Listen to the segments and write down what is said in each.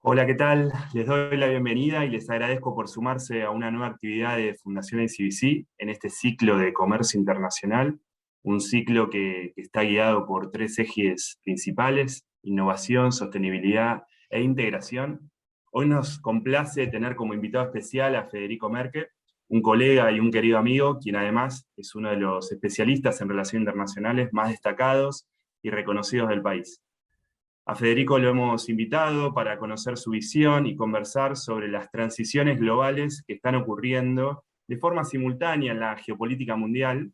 Hola, ¿qué tal? Les doy la bienvenida y les agradezco por sumarse a una nueva actividad de Fundación ICBC en este ciclo de comercio internacional, un ciclo que está guiado por tres ejes principales: innovación, sostenibilidad e integración. Hoy nos complace tener como invitado especial a Federico Merke, un colega y un querido amigo, quien además es uno de los especialistas en relaciones internacionales más destacados y reconocidos del país. A Federico lo hemos invitado para conocer su visión y conversar sobre las transiciones globales que están ocurriendo de forma simultánea en la geopolítica mundial,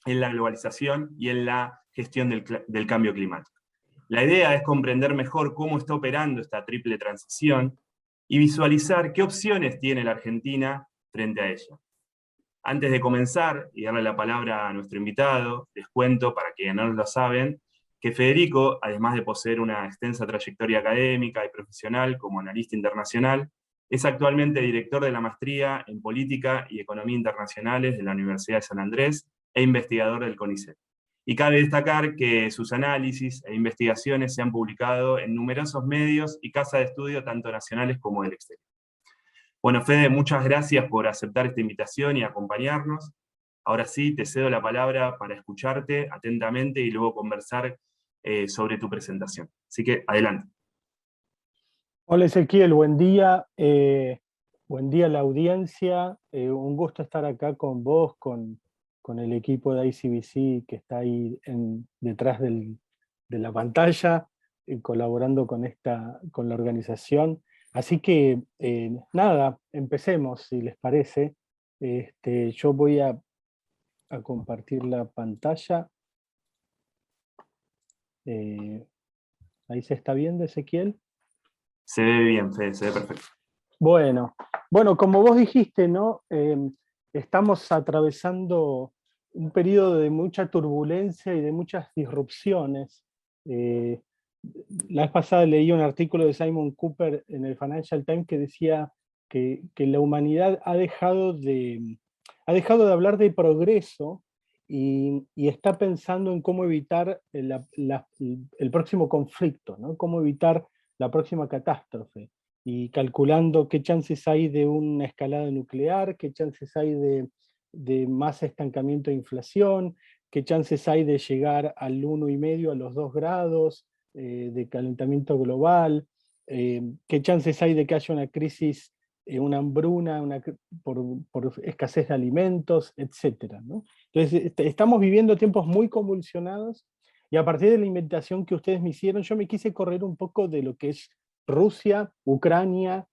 en la globalización y en la gestión del cambio climático. La idea es comprender mejor cómo está operando esta triple transición y visualizar qué opciones tiene la Argentina frente a ella. Antes de comenzar y darle la palabra a nuestro invitado, les cuento, para quienes no lo saben, que Federico, además de poseer una extensa trayectoria académica y profesional como analista internacional, es actualmente director de la maestría en Política y Economía Internacionales de la Universidad de San Andrés e investigador del CONICET. Y cabe destacar que sus análisis e investigaciones se han publicado en numerosos medios y casas de estudio tanto nacionales como del exterior. Bueno, Fede, muchas gracias por aceptar esta invitación y acompañarnos. Ahora sí, te cedo la palabra para escucharte atentamente y luego conversar sobre tu presentación. Así que adelante. Hola Ezequiel, buen día a la audiencia, un gusto estar acá con vos, con el equipo de ICBC que está ahí detrás de la pantalla, colaborando con la organización. Así que nada, empecemos si les parece. Yo voy a compartir la pantalla. Ahí se está viendo, Ezequiel. Se ve bien, Fede, se ve perfecto. Bueno, como vos dijiste, ¿no? Estamos atravesando un periodo de mucha turbulencia y de muchas disrupciones. Eh, la vez pasada leí un artículo de Simon Cooper en el Financial Times que decía que la humanidad ha dejado de hablar de progreso y está pensando en cómo evitar el próximo conflicto, ¿no? Cómo evitar la próxima catástrofe, y calculando qué chances hay de una escalada nuclear, qué chances hay de más estancamiento de inflación, qué chances hay de llegar al 1,5, a los 2 grados de calentamiento global, qué chances hay de que haya una crisis, una hambruna, por escasez de alimentos, etc., ¿no? Entonces, estamos viviendo tiempos muy convulsionados, y a partir de la invitación que ustedes me hicieron, yo me quise correr un poco de lo que es Rusia, Ucrania,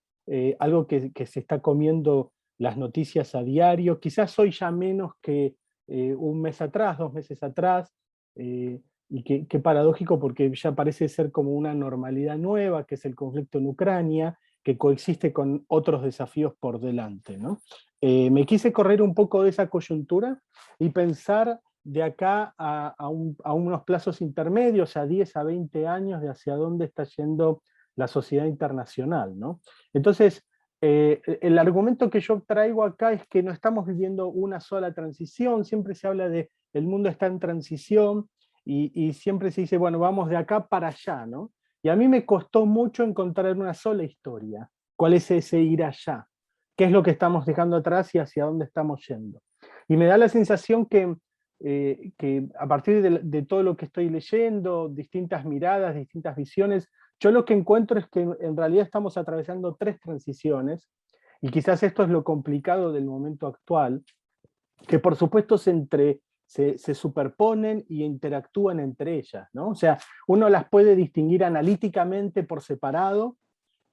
algo que se está comiendo las noticias a diario, quizás hoy ya menos que un mes atrás, 2 meses atrás, y que paradójico porque ya parece ser como una normalidad nueva, que es el conflicto en Ucrania, que coexiste con otros desafíos por delante, ¿no? Me quise correr un poco de esa coyuntura y pensar de acá a unos plazos intermedios, a 10 a 20 años, de hacia dónde está yendo la sociedad internacional, ¿no? Entonces, el argumento que yo traigo acá es que no estamos viviendo una sola transición, siempre se habla de el mundo está en transición, y siempre se dice, bueno, vamos de acá para allá, ¿no? Y a mí me costó mucho encontrar una sola historia. ¿Cuál es ese ir allá? ¿Qué es lo que estamos dejando atrás y hacia dónde estamos yendo? Y me da la sensación que a partir de todo lo que estoy leyendo, distintas miradas, distintas visiones, yo lo que encuentro es que en realidad estamos atravesando 3 transiciones, y quizás esto es lo complicado del momento actual, que por supuesto se superponen y interactúan entre ellas, ¿no? O sea, uno las puede distinguir analíticamente por separado,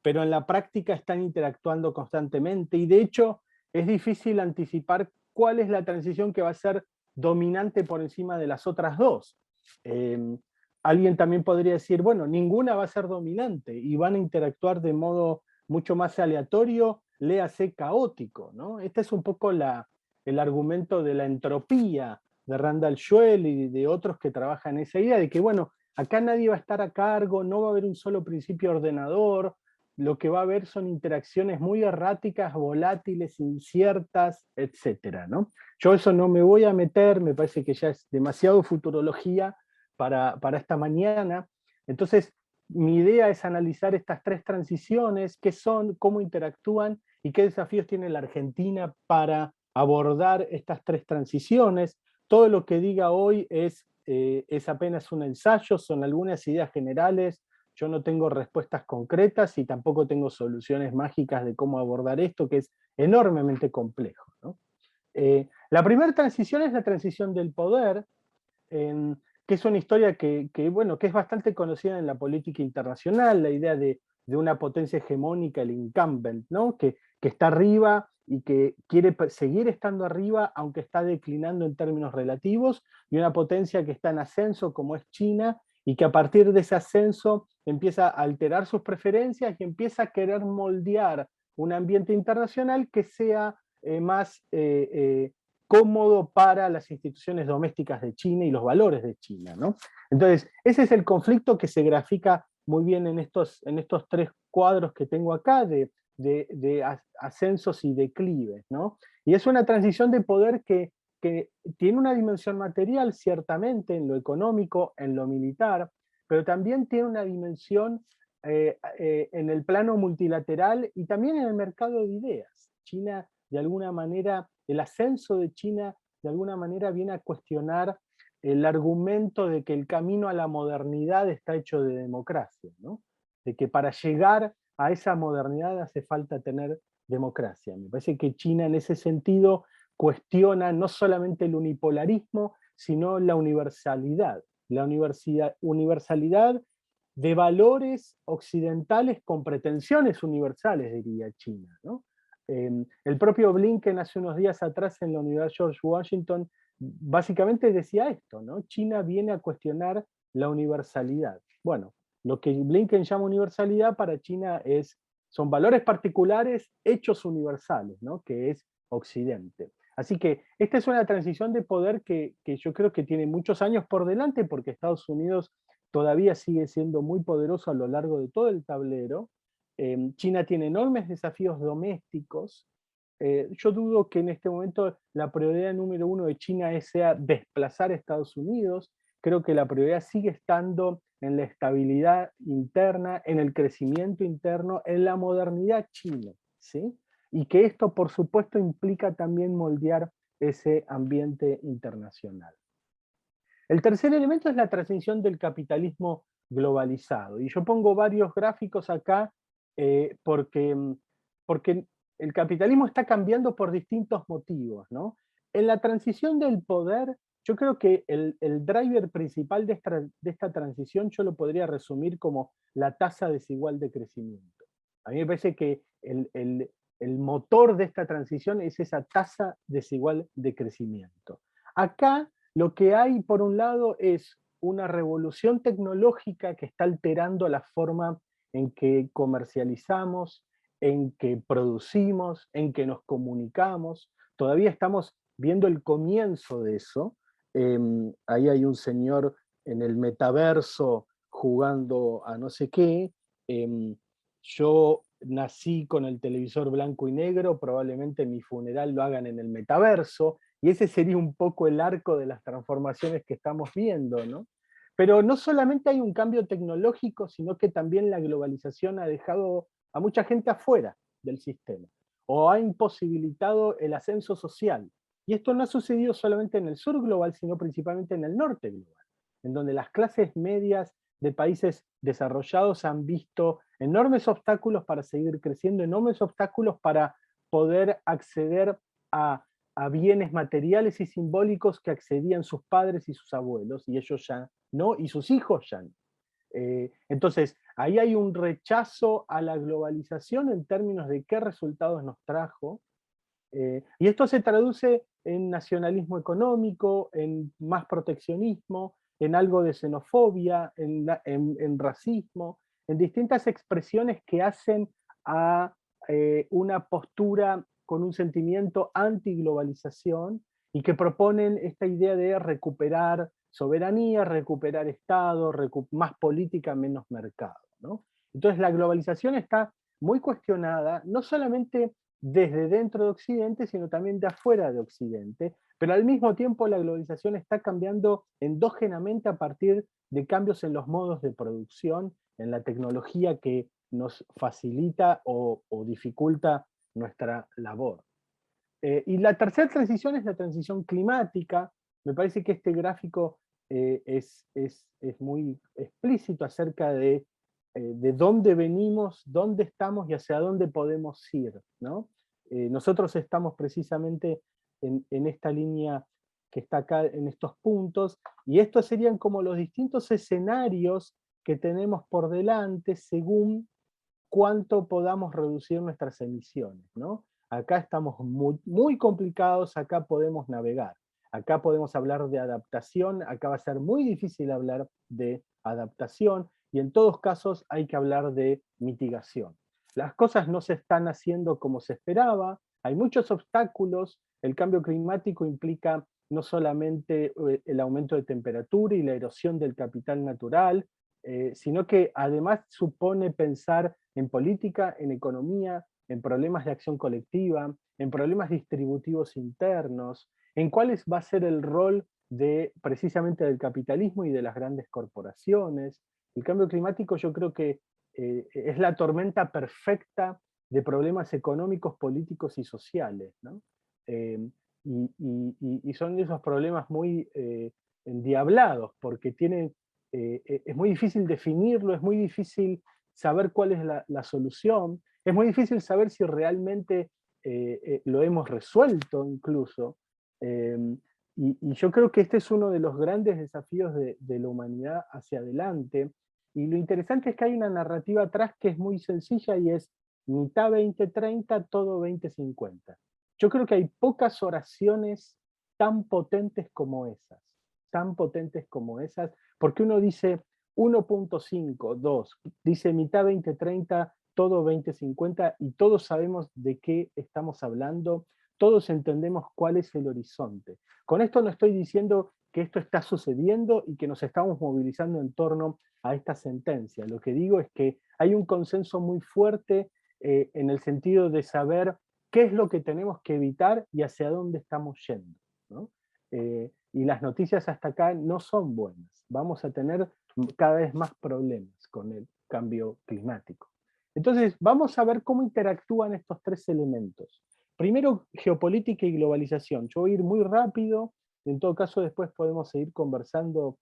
pero en la práctica están interactuando constantemente, y de hecho es difícil anticipar cuál es la transición que va a ser dominante por encima de las otras dos. Eh, Alguien también podría decir, bueno, ninguna va a ser dominante y van a interactuar de modo mucho más aleatorio, léase caótico, ¿no? Este es un poco el argumento de la entropía de Randall Schwell y de otros que trabajan esa idea de que, bueno, acá nadie va a estar a cargo, no va a haber un solo principio ordenador, lo que va a haber son interacciones muy erráticas, volátiles, inciertas, etcétera, ¿no? Yo eso no me voy a meter, me parece que ya es demasiado futurología para esta mañana. Entonces, mi idea es analizar estas tres transiciones, qué son, cómo interactúan y qué desafíos tiene la Argentina para abordar estas tres transiciones. Todo lo que diga hoy es apenas un ensayo, son algunas ideas generales. Yo no tengo respuestas concretas y tampoco tengo soluciones mágicas de cómo abordar esto, que es enormemente complejo, ¿no? La primera transición es la transición del poder, que es una historia bueno, que es bastante conocida en la política internacional, la idea de una potencia hegemónica, el incumbent, ¿no? Que está arriba y que quiere seguir estando arriba, aunque está declinando en términos relativos, y una potencia que está en ascenso, como es China, y que a partir de ese ascenso empieza a alterar sus preferencias y empieza a querer moldear un ambiente internacional que sea más cómodo para las instituciones domésticas de China y los valores de China, ¿no? Entonces, ese es el conflicto que se grafica muy bien en estos tres cuadros que tengo acá de ascensos y declives, ¿no? Y es una transición de poder que tiene una dimensión material, ciertamente, en lo económico, en lo militar, pero también tiene una dimensión en el plano multilateral y también en el mercado de ideas. China, de alguna manera, el ascenso de China, de alguna manera, viene a cuestionar el argumento de que el camino a la modernidad está hecho de democracia, ¿no? De que para llegar a esa modernidad hace falta tener democracia. Me parece que China en ese sentido cuestiona no solamente el unipolarismo, sino la universalidad de valores occidentales con pretensiones universales, diría China, ¿no? El propio Blinken hace unos días atrás en la Universidad George Washington básicamente decía esto, ¿no? China viene a cuestionar la universalidad. Bueno, lo que Blinken llama universalidad para China son valores particulares, hechos universales, ¿no? Que es Occidente. Así que esta es una transición de poder que yo creo que tiene muchos años por delante, porque Estados Unidos todavía sigue siendo muy poderoso a lo largo de todo el tablero. China tiene enormes desafíos domésticos. Yo dudo que en este momento la prioridad número uno de China sea desplazar a Estados Unidos. Creo que la prioridad sigue estando en la estabilidad interna, en el crecimiento interno, en la modernidad china, ¿sí? Y que esto, por supuesto, implica también moldear ese ambiente internacional. El tercer elemento es la transición del capitalismo globalizado. Y yo pongo varios gráficos acá porque el capitalismo está cambiando por distintos motivos, ¿no? En la transición del poder, yo creo que el driver principal de esta transición yo lo podría resumir como la tasa desigual de crecimiento. A mí me parece que el motor de esta transición es esa tasa desigual de crecimiento. Acá lo que hay, por un lado, es una revolución tecnológica que está alterando la forma en que comercializamos, en que producimos, en que nos comunicamos. Todavía estamos viendo el comienzo de eso. Ahí hay un señor en el metaverso jugando a no sé qué. Yo nací con el televisor blanco y negro, probablemente mi funeral lo hagan en el metaverso, y ese sería un poco el arco de las transformaciones que estamos viendo, ¿no? Pero no solamente hay un cambio tecnológico, sino que también la globalización ha dejado a mucha gente afuera del sistema, o ha imposibilitado el ascenso social. Y esto no ha sucedido solamente en el sur global, sino principalmente en el norte global, en donde las clases medias de países desarrollados han visto enormes obstáculos para seguir creciendo, enormes obstáculos para poder acceder a bienes materiales y simbólicos que accedían sus padres y sus abuelos, y ellos ya no, y sus hijos ya no. Entonces, ahí hay un rechazo a la globalización en términos de qué resultados nos trajo, y esto se traduce en nacionalismo económico, en más proteccionismo, en algo de xenofobia, en racismo, en distintas expresiones que hacen a una postura con un sentimiento anti-globalización y que proponen esta idea de recuperar soberanía, recuperar Estado, más política, menos mercado, ¿no? Entonces la globalización está muy cuestionada, no solamente desde dentro de Occidente, sino también de afuera de Occidente, pero al mismo tiempo la globalización está cambiando endógenamente a partir de cambios en los modos de producción en la tecnología que nos facilita o dificulta nuestra labor. Y la tercera transición es la transición climática. Me parece que este gráfico es muy explícito acerca de dónde venimos, dónde estamos y hacia dónde podemos ir, ¿no? Nosotros estamos precisamente en esta línea que está acá en estos puntos, y estos serían como los distintos escenarios que tenemos por delante según cuánto podamos reducir nuestras emisiones, ¿no? Acá estamos muy complicados, acá podemos navegar, acá podemos hablar de adaptación, acá va a ser muy difícil hablar de adaptación, y en todos casos hay que hablar de mitigación. Las cosas no se están haciendo como se esperaba, hay muchos obstáculos, el cambio climático implica no solamente el aumento de temperatura y la erosión del capital natural, sino que además supone pensar en política, en economía, en problemas de acción colectiva, en problemas distributivos internos, en cuál va a ser el rol precisamente del capitalismo y de las grandes corporaciones. El cambio climático yo creo que es la tormenta perfecta de problemas económicos, políticos y sociales, ¿no? Y son esos problemas muy endiablados, porque es muy difícil definirlo, es muy difícil saber cuál es la solución, es muy difícil saber si realmente lo hemos resuelto incluso. Eh, y yo creo que este es uno de los grandes desafíos de la humanidad hacia adelante. Y lo interesante es que hay una narrativa atrás que es muy sencilla y es mitad 2030, todo 2050. Yo creo que hay pocas oraciones tan potentes como esas, porque uno dice 1.5, 2, dice mitad 2030, todo 2050, y todos sabemos de qué estamos hablando, todos entendemos cuál es el horizonte. Con esto no estoy diciendo que esto está sucediendo y que nos estamos movilizando en torno a esta sentencia. Lo que digo es que hay un consenso muy fuerte en el sentido de saber qué es lo que tenemos que evitar y hacia dónde estamos yendo, ¿no? Y las noticias hasta acá no son buenas. Vamos a tener cada vez más problemas con el cambio climático. Entonces, vamos a ver cómo interactúan estos tres elementos. Primero, geopolítica y globalización. Yo voy a ir muy rápido, en todo caso después podemos seguir conversando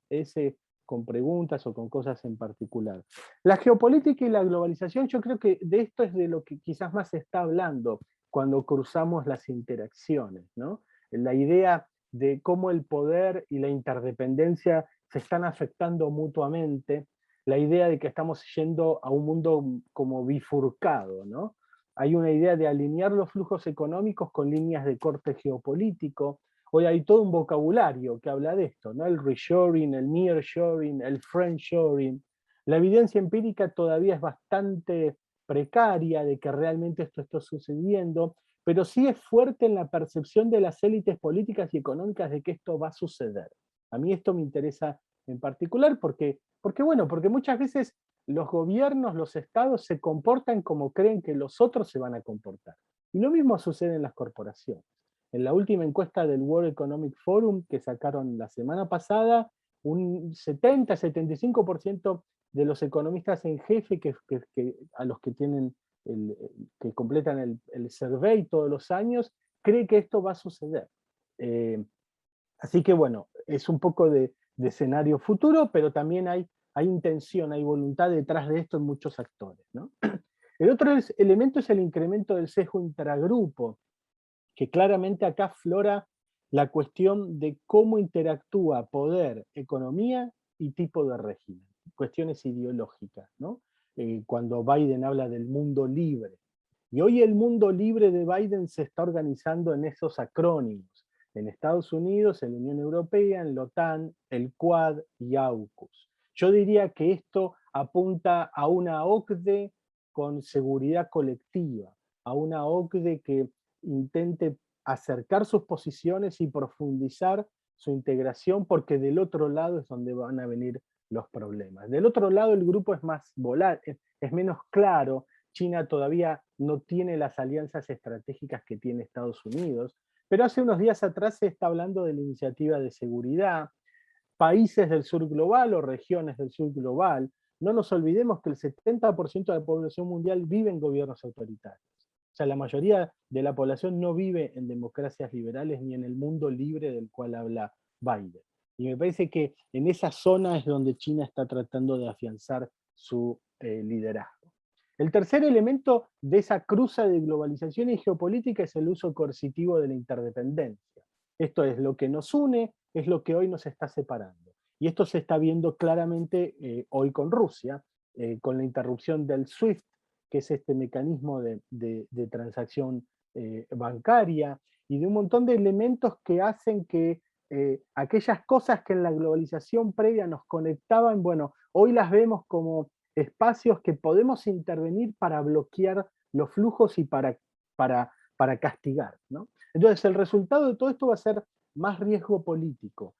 con preguntas o con cosas en particular. La geopolítica y la globalización, yo creo que de esto es de lo que quizás más se está hablando cuando cruzamos las interacciones, ¿no? La idea de cómo el poder y la interdependencia se están afectando mutuamente, la idea de que estamos yendo a un mundo como bifurcado, ¿no? Hay una idea de alinear los flujos económicos con líneas de corte geopolítico. Hoy hay todo un vocabulario que habla de esto, ¿no? El reshoring, el nearshoring, el friendshoring. La evidencia empírica todavía es bastante precaria de que realmente esto está sucediendo, pero sí es fuerte en la percepción de las élites políticas y económicas de que esto va a suceder. A mí esto me interesa en particular porque muchas veces los gobiernos, los estados se comportan como creen que los otros se van a comportar. Y lo mismo sucede en las corporaciones. En la última encuesta del World Economic Forum que sacaron la semana pasada, un 70-75% de los economistas en jefe a los que tienen que completan el survey todos los años, cree que esto va a suceder. Así que bueno, es un poco de escenario futuro, pero también hay intención, hay voluntad detrás de esto en muchos actores, ¿no? El otro elemento es el incremento del sesgo intragrupo, que claramente acá aflora la cuestión de cómo interactúa poder, economía y tipo de régimen, cuestiones ideológicas, ¿no? Cuando Biden habla del mundo libre. Y hoy el mundo libre de Biden se está organizando en esos acrónimos, en Estados Unidos, en la Unión Europea, en la OTAN, el Quad y AUKUS. Yo diría que esto apunta a una OCDE con seguridad colectiva, a una OCDE que intente acercar sus posiciones y profundizar su integración, porque del otro lado es donde van a venir los problemas. Del otro lado el grupo es más volátil, es menos claro. China todavía no tiene las alianzas estratégicas que tiene Estados Unidos, pero hace unos días atrás se está hablando de la iniciativa de seguridad. Países del sur global o regiones del sur global no nos olvidemos que el 70% de la población mundial vive en gobiernos autoritarios. O sea, la mayoría de la población no vive en democracias liberales ni en el mundo libre del cual habla Biden. Y me parece que en esa zona es donde China está tratando de afianzar su liderazgo. El tercer elemento de esa cruza de globalización y geopolítica es el uso coercitivo de la interdependencia. Esto es lo que nos une, es lo que hoy nos está separando. Y esto se está viendo claramente hoy con Rusia, con la interrupción del SWIFT, que es este mecanismo de transacción bancaria, y de un montón de elementos que hacen que aquellas cosas que en la globalización previa nos conectaban, bueno, hoy las vemos como espacios que podemos intervenir para bloquear los flujos y para castigar, ¿no? Entonces el resultado de todo esto va a ser más riesgo político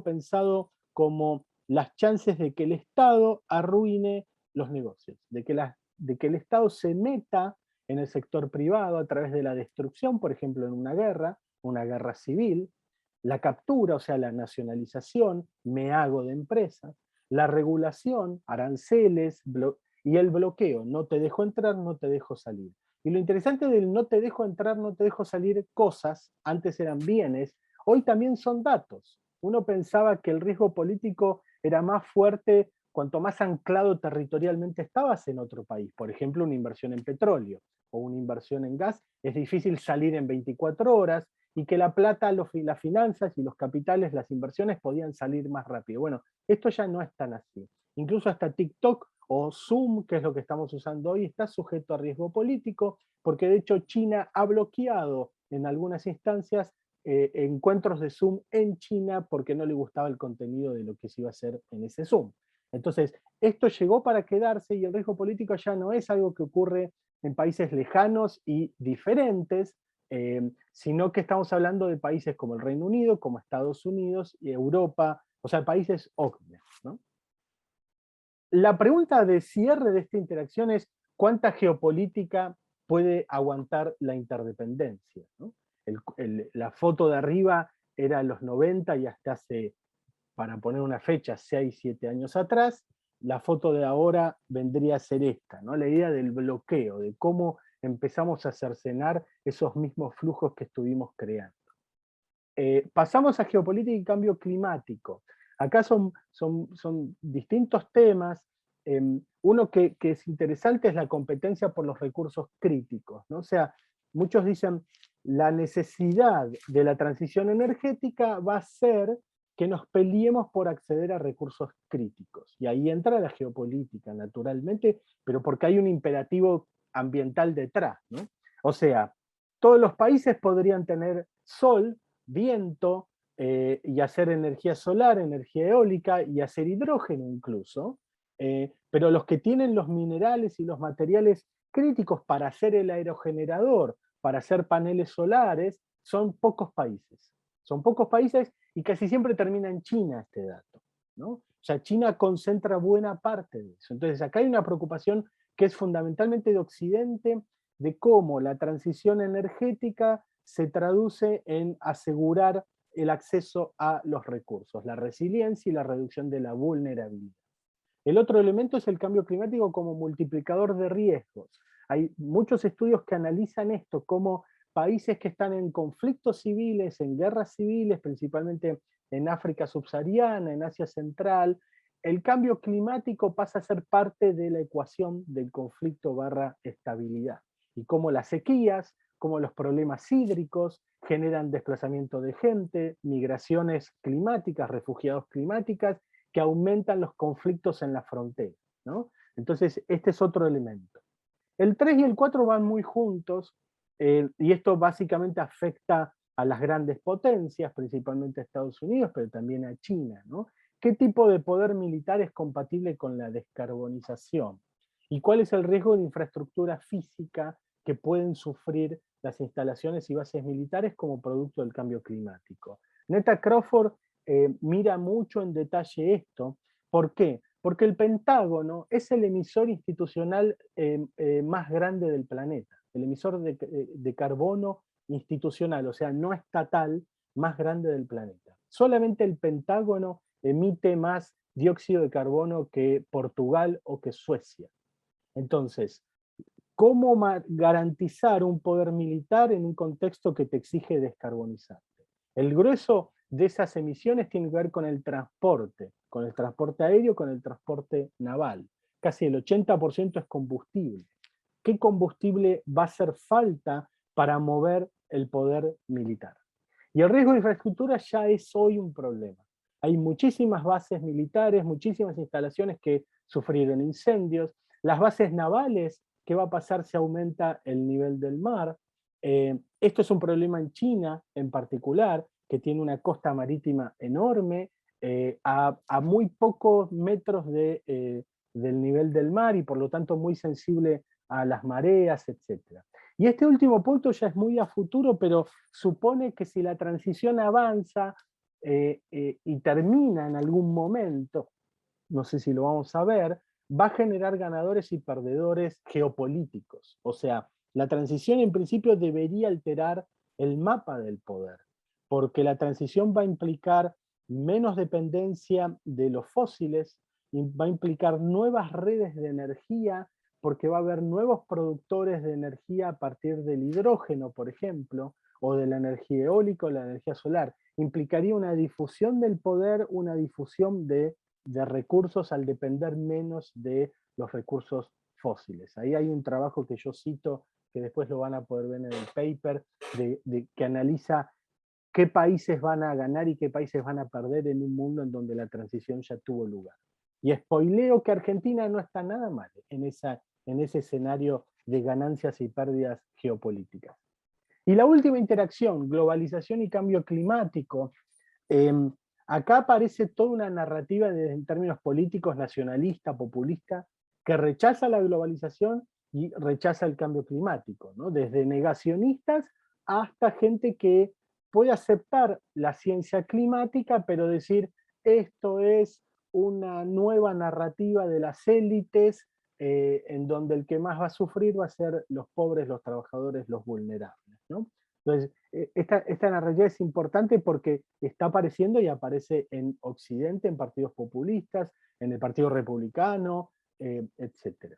pensado como las chances de que el Estado arruine los negocios, de que el Estado se meta en el sector privado a través de la destrucción, por ejemplo, en una guerra civil, la captura, o sea, la nacionalización, me hago de empresas, la regulación, aranceles, y el bloqueo, no te dejo entrar, no te dejo salir. Y lo interesante del no te dejo entrar, no te dejo salir cosas, antes eran bienes, hoy también son datos. Uno pensaba que el riesgo político era más fuerte cuanto más anclado territorialmente estabas en otro país. Por ejemplo, una inversión en petróleo o una inversión en gas, es difícil salir en 24 horas, y que la plata, las finanzas y los capitales, las inversiones podían salir más rápido. Bueno, esto ya no es tan así. Incluso hasta TikTok o Zoom, que es lo que estamos usando hoy, está sujeto a riesgo político, porque de hecho China ha bloqueado en algunas instancias encuentros de Zoom en China porque no le gustaba el contenido de lo que se iba a hacer en ese Zoom. Entonces, esto llegó para quedarse y el riesgo político ya no es algo que ocurre en países lejanos y diferentes, sino que estamos hablando de países como el Reino Unido, como Estados Unidos y Europa, o sea, países OCDE, ¿no? La pregunta de cierre de esta interacción es ¿cuánta geopolítica puede aguantar la interdependencia, ¿no? La foto de arriba era los 90 y hasta hace, para poner una fecha, 6, 7 años atrás. La foto de ahora vendría a ser esta, ¿no? La idea del bloqueo, de cómo empezamos a cercenar esos mismos flujos que estuvimos creando. Pasamos a geopolítica y cambio climático. Acá son distintos temas. Uno que es interesante es la competencia por los recursos críticos, ¿no? O sea, muchos dicen, la necesidad de la transición energética va a ser que nos peleemos por acceder a recursos críticos. Y ahí entra la geopolítica, naturalmente, pero porque hay un imperativo ambiental detrás, ¿no? O sea, todos los países podrían tener sol, viento, y hacer energía solar, energía eólica, y hacer hidrógeno incluso, pero los que tienen los minerales y los materiales críticos para hacer el aerogenerador, para hacer paneles solares, son pocos países. Son pocos países y casi siempre termina en China este dato, ¿no? O sea, China concentra buena parte de eso. Entonces acá hay una preocupación que es fundamentalmente de Occidente, de cómo la transición energética se traduce en asegurar el acceso a los recursos, la resiliencia y la reducción de la vulnerabilidad. El otro elemento es el cambio climático como multiplicador de riesgos. Hay muchos estudios que analizan esto, como países que están en conflictos civiles, en guerras civiles, principalmente en África subsahariana, en Asia Central, el cambio climático pasa a ser parte de la ecuación del conflicto / estabilidad. Y como las sequías, como los problemas hídricos generan desplazamiento de gente, migraciones climáticas, refugiados climáticas, que aumentan los conflictos en la frontera, ¿no? Entonces, este es otro elemento. El 3 y el 4 van muy juntos, y esto básicamente afecta a las grandes potencias, principalmente a Estados Unidos, pero también a China, ¿no? ¿Qué tipo de poder militar es compatible con la descarbonización? ¿Y cuál es el riesgo de infraestructura física que pueden sufrir las instalaciones y bases militares como producto del cambio climático? Netta Crawford mira mucho en detalle esto. ¿Por qué? Porque el Pentágono es el emisor institucional más grande del planeta, el emisor de carbono institucional, o sea, no estatal, más grande del planeta. Solamente el Pentágono emite más dióxido de carbono que Portugal o que Suecia. Entonces, ¿cómo garantizar un poder militar en un contexto que te exige descarbonizarte? El grueso de esas emisiones tiene que ver con el transporte aéreo, con el transporte naval. Casi el 80% es combustible. ¿Qué combustible va a hacer falta para mover el poder militar? Y el riesgo de infraestructura ya es hoy un problema. Hay muchísimas bases militares, muchísimas instalaciones que sufrieron incendios, las bases navales, ¿qué va a pasar si aumenta el nivel del mar? Esto es un problema en China en particular, que tiene una costa marítima enorme, a muy pocos metros del nivel del mar y por lo tanto muy sensible a las mareas, etc. Y este último punto ya es muy a futuro, pero supone que si la transición avanza y termina en algún momento, no sé si lo vamos a ver, va a generar ganadores y perdedores geopolíticos. O sea, la transición en principio debería alterar el mapa del poder, porque la transición va a implicar menos dependencia de los fósiles, va a implicar nuevas redes de energía, porque va a haber nuevos productores de energía a partir del hidrógeno, por ejemplo, o de la energía eólica o la energía solar. Implicaría una difusión del poder, una difusión de recursos al depender menos de los recursos fósiles. Ahí hay un trabajo que yo cito, que después lo van a poder ver en el paper, que analiza qué países van a ganar y qué países van a perder en un mundo en donde la transición ya tuvo lugar. Y spoileo que Argentina no está nada mal en ese escenario de ganancias y pérdidas geopolíticas. Y la última interacción, globalización y cambio climático. Acá aparece toda una narrativa en términos políticos nacionalista, populista, que rechaza la globalización y rechaza el cambio climático, ¿no? Desde negacionistas hasta gente que puede aceptar la ciencia climática, pero decir esto es una nueva narrativa de las élites, en donde el que más va a sufrir va a ser los pobres, los trabajadores, los vulnerables, ¿no? Entonces, esta narrativa es importante porque está apareciendo y aparece en Occidente, en partidos populistas, en el Partido Republicano, etc.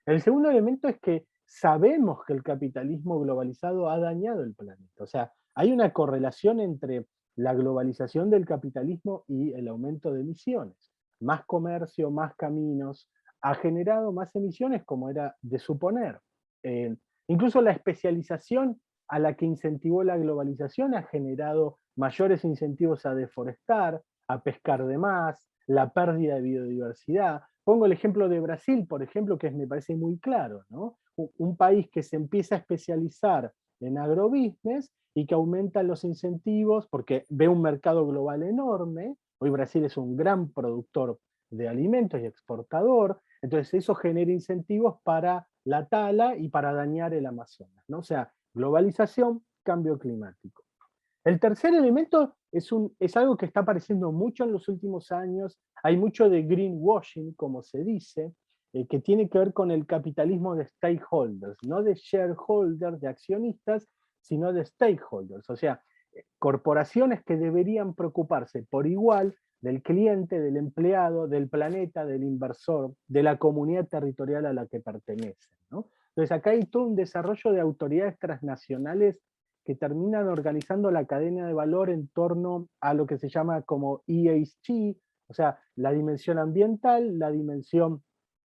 El segundo elemento es que sabemos que el capitalismo globalizado ha dañado el planeta. O sea, hay una correlación entre la globalización del capitalismo y el aumento de emisiones. Más comercio, más caminos, ha generado más emisiones como era de suponer. Incluso la especialización a la que incentivó la globalización ha generado mayores incentivos a deforestar, a pescar de más, la pérdida de biodiversidad. Pongo el ejemplo de Brasil, por ejemplo, que me parece muy claro, ¿no? Un país que se empieza a especializar en agrobusiness y que aumenta los incentivos porque ve un mercado global enorme. Hoy Brasil es un gran productor de alimentos y exportador, entonces eso genera incentivos para la tala y para dañar el Amazonas, ¿no? O sea, globalización, cambio climático. El tercer elemento es algo que está apareciendo mucho en los últimos años. Hay mucho de greenwashing, como se dice, que tiene que ver con el capitalismo de stakeholders, no de shareholders, de accionistas, sino de stakeholders. O sea, corporaciones que deberían preocuparse por igual del cliente, del empleado, del planeta, del inversor, de la comunidad territorial a la que pertenecen, ¿no? Entonces acá hay todo un desarrollo de autoridades transnacionales que terminan organizando la cadena de valor en torno a lo que se llama como ESG, o sea, la dimensión ambiental, la dimensión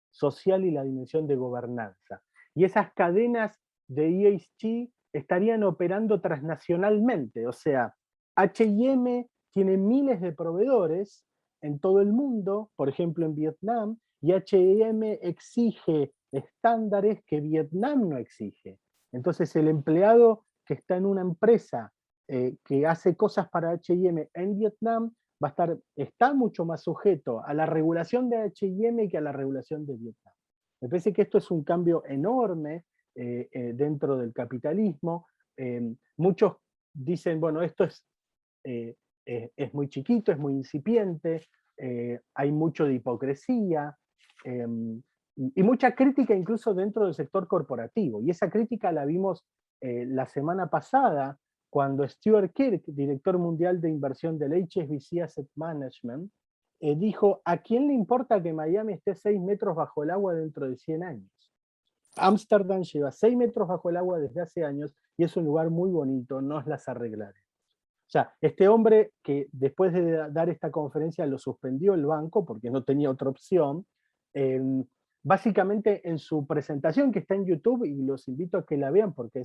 social y la dimensión de gobernanza. Y esas cadenas de ESG estarían operando transnacionalmente, o sea, H&M tiene miles de proveedores en todo el mundo, por ejemplo en Vietnam, y H&M exige estándares que Vietnam no exige. Entonces el empleado que está en una empresa que hace cosas para H&M en Vietnam está mucho más sujeto a la regulación de H&M que a la regulación de Vietnam. Me parece que esto es un cambio enorme dentro del capitalismo. Muchos dicen, bueno, esto es muy chiquito, es muy incipiente, hay mucho de hipocresía, y mucha crítica incluso dentro del sector corporativo. Y esa crítica la vimos la semana pasada, cuando Stuart Kirk, director mundial de inversión del HSBC Asset Management, dijo, ¿a quién le importa que Miami esté 6 metros bajo el agua dentro de 100 años? Ámsterdam lleva 6 metros bajo el agua desde hace años y es un lugar muy bonito, nos las arreglaremos. O sea, este hombre que después de dar esta conferencia lo suspendió el banco porque no tenía otra opción, eh, básicamente en su presentación que está en YouTube, y los invito a que la vean porque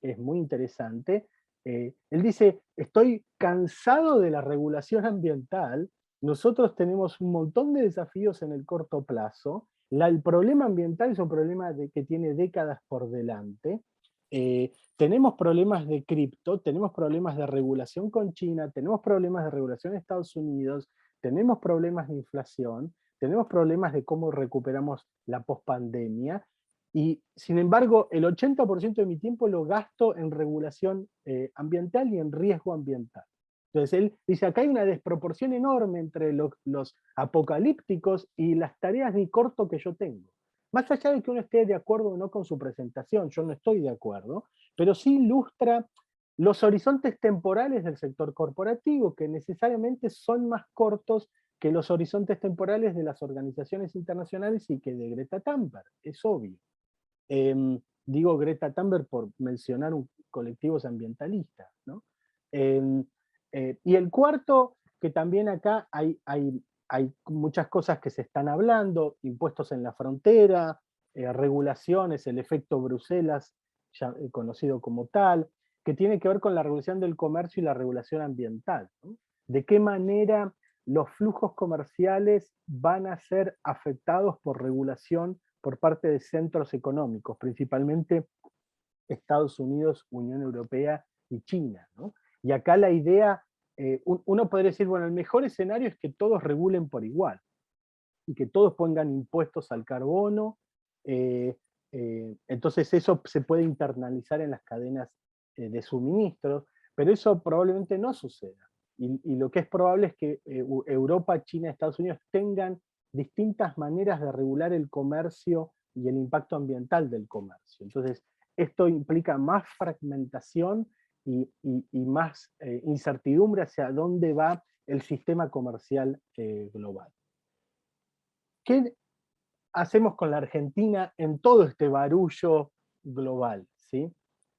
es muy interesante, él dice, estoy cansado de la regulación ambiental, nosotros tenemos un montón de desafíos en el corto plazo, el problema ambiental es un problema que tiene décadas por delante, tenemos problemas de cripto, tenemos problemas de regulación con China, tenemos problemas de regulación en Estados Unidos, tenemos problemas de inflación, tenemos problemas de cómo recuperamos la pospandemia, y sin embargo el 80% de mi tiempo lo gasto en regulación ambiental y en riesgo ambiental. Entonces él dice, acá hay una desproporción enorme entre los apocalípticos y las tareas de corto que yo tengo. Más allá de que uno esté de acuerdo o no con su presentación, yo no estoy de acuerdo, pero sí ilustra los horizontes temporales del sector corporativo, que necesariamente son más cortos que los horizontes temporales de las organizaciones internacionales y que de Greta Thunberg, es obvio. Digo Greta Thunberg por mencionar colectivos ambientalistas, ¿no? Y el cuarto, que también acá hay muchas cosas que se están hablando, impuestos en la frontera, regulaciones, el efecto Bruselas, ya, conocido como tal, que tiene que ver con la regulación del comercio y la regulación ambiental, ¿no? De qué manera los flujos comerciales van a ser afectados por regulación por parte de centros económicos, principalmente Estados Unidos, Unión Europea y China, ¿no? Y acá la idea, uno podría decir, bueno, el mejor escenario es que todos regulen por igual, y que todos pongan impuestos al carbono, entonces eso se puede internalizar en las cadenas de suministros, pero eso probablemente no suceda. Y lo que es probable es que Europa, China, Estados Unidos tengan distintas maneras de regular el comercio y el impacto ambiental del comercio. Entonces, esto implica más fragmentación y más incertidumbre hacia dónde va el sistema comercial global. ¿Qué hacemos con la Argentina en todo este barullo global? ¿Sí?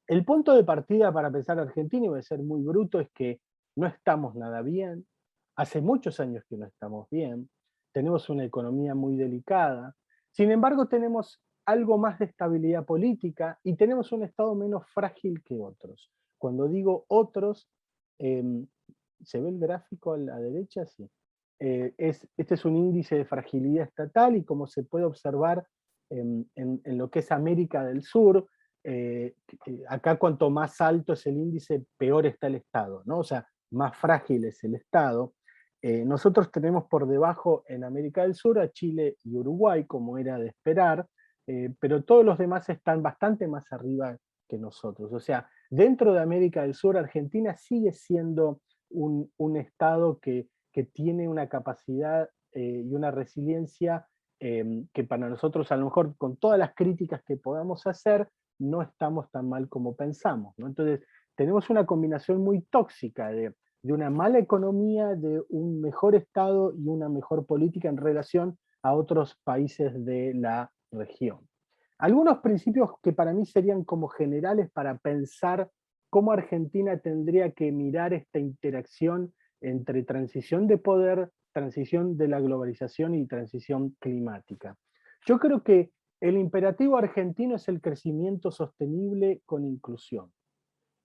El punto de partida para pensar Argentina, y voy a ser muy bruto, es que no estamos nada bien, hace muchos años que no estamos bien, tenemos una economía muy delicada, sin embargo tenemos algo más de estabilidad política y tenemos un Estado menos frágil que otros. Cuando digo otros, ¿se ve el gráfico a la derecha? Sí. Este es un índice de fragilidad estatal y como se puede observar en lo que es América del Sur, acá cuanto más alto es el índice, peor está el Estado, ¿no? O sea, más frágil es el Estado. Nosotros tenemos por debajo en América del Sur a Chile y Uruguay, como era de esperar, pero todos los demás están bastante más arriba que nosotros. O sea, dentro de América del Sur, Argentina sigue siendo un Estado que tiene una capacidad y una resiliencia que para nosotros, a lo mejor con todas las críticas que podamos hacer, no estamos tan mal como pensamos, ¿no? Entonces, tenemos una combinación muy tóxica de una mala economía, de un mejor Estado y una mejor política en relación a otros países de la región. Algunos principios que para mí serían como generales para pensar cómo Argentina tendría que mirar esta interacción entre transición de poder, transición de la globalización y transición climática. Yo creo que el imperativo argentino es el crecimiento sostenible con inclusión.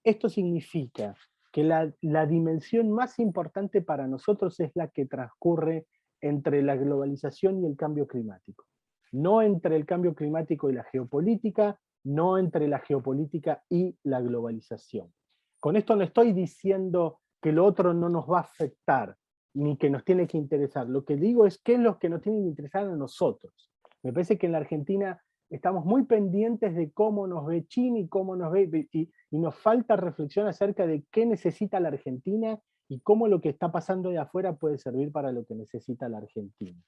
Esto significa que la dimensión más importante para nosotros es la que transcurre entre la globalización y el cambio climático. No entre el cambio climático y la geopolítica, no entre la geopolítica y la globalización. Con esto no estoy diciendo que lo otro no nos va a afectar, ni que nos tiene que interesar. Lo que digo es qué es lo que nos tiene que interesar a nosotros. Me parece que en la Argentina estamos muy pendientes de cómo nos ve China y cómo nos ve, y nos falta reflexión acerca de qué necesita la Argentina y cómo lo que está pasando de afuera puede servir para lo que necesita la Argentina.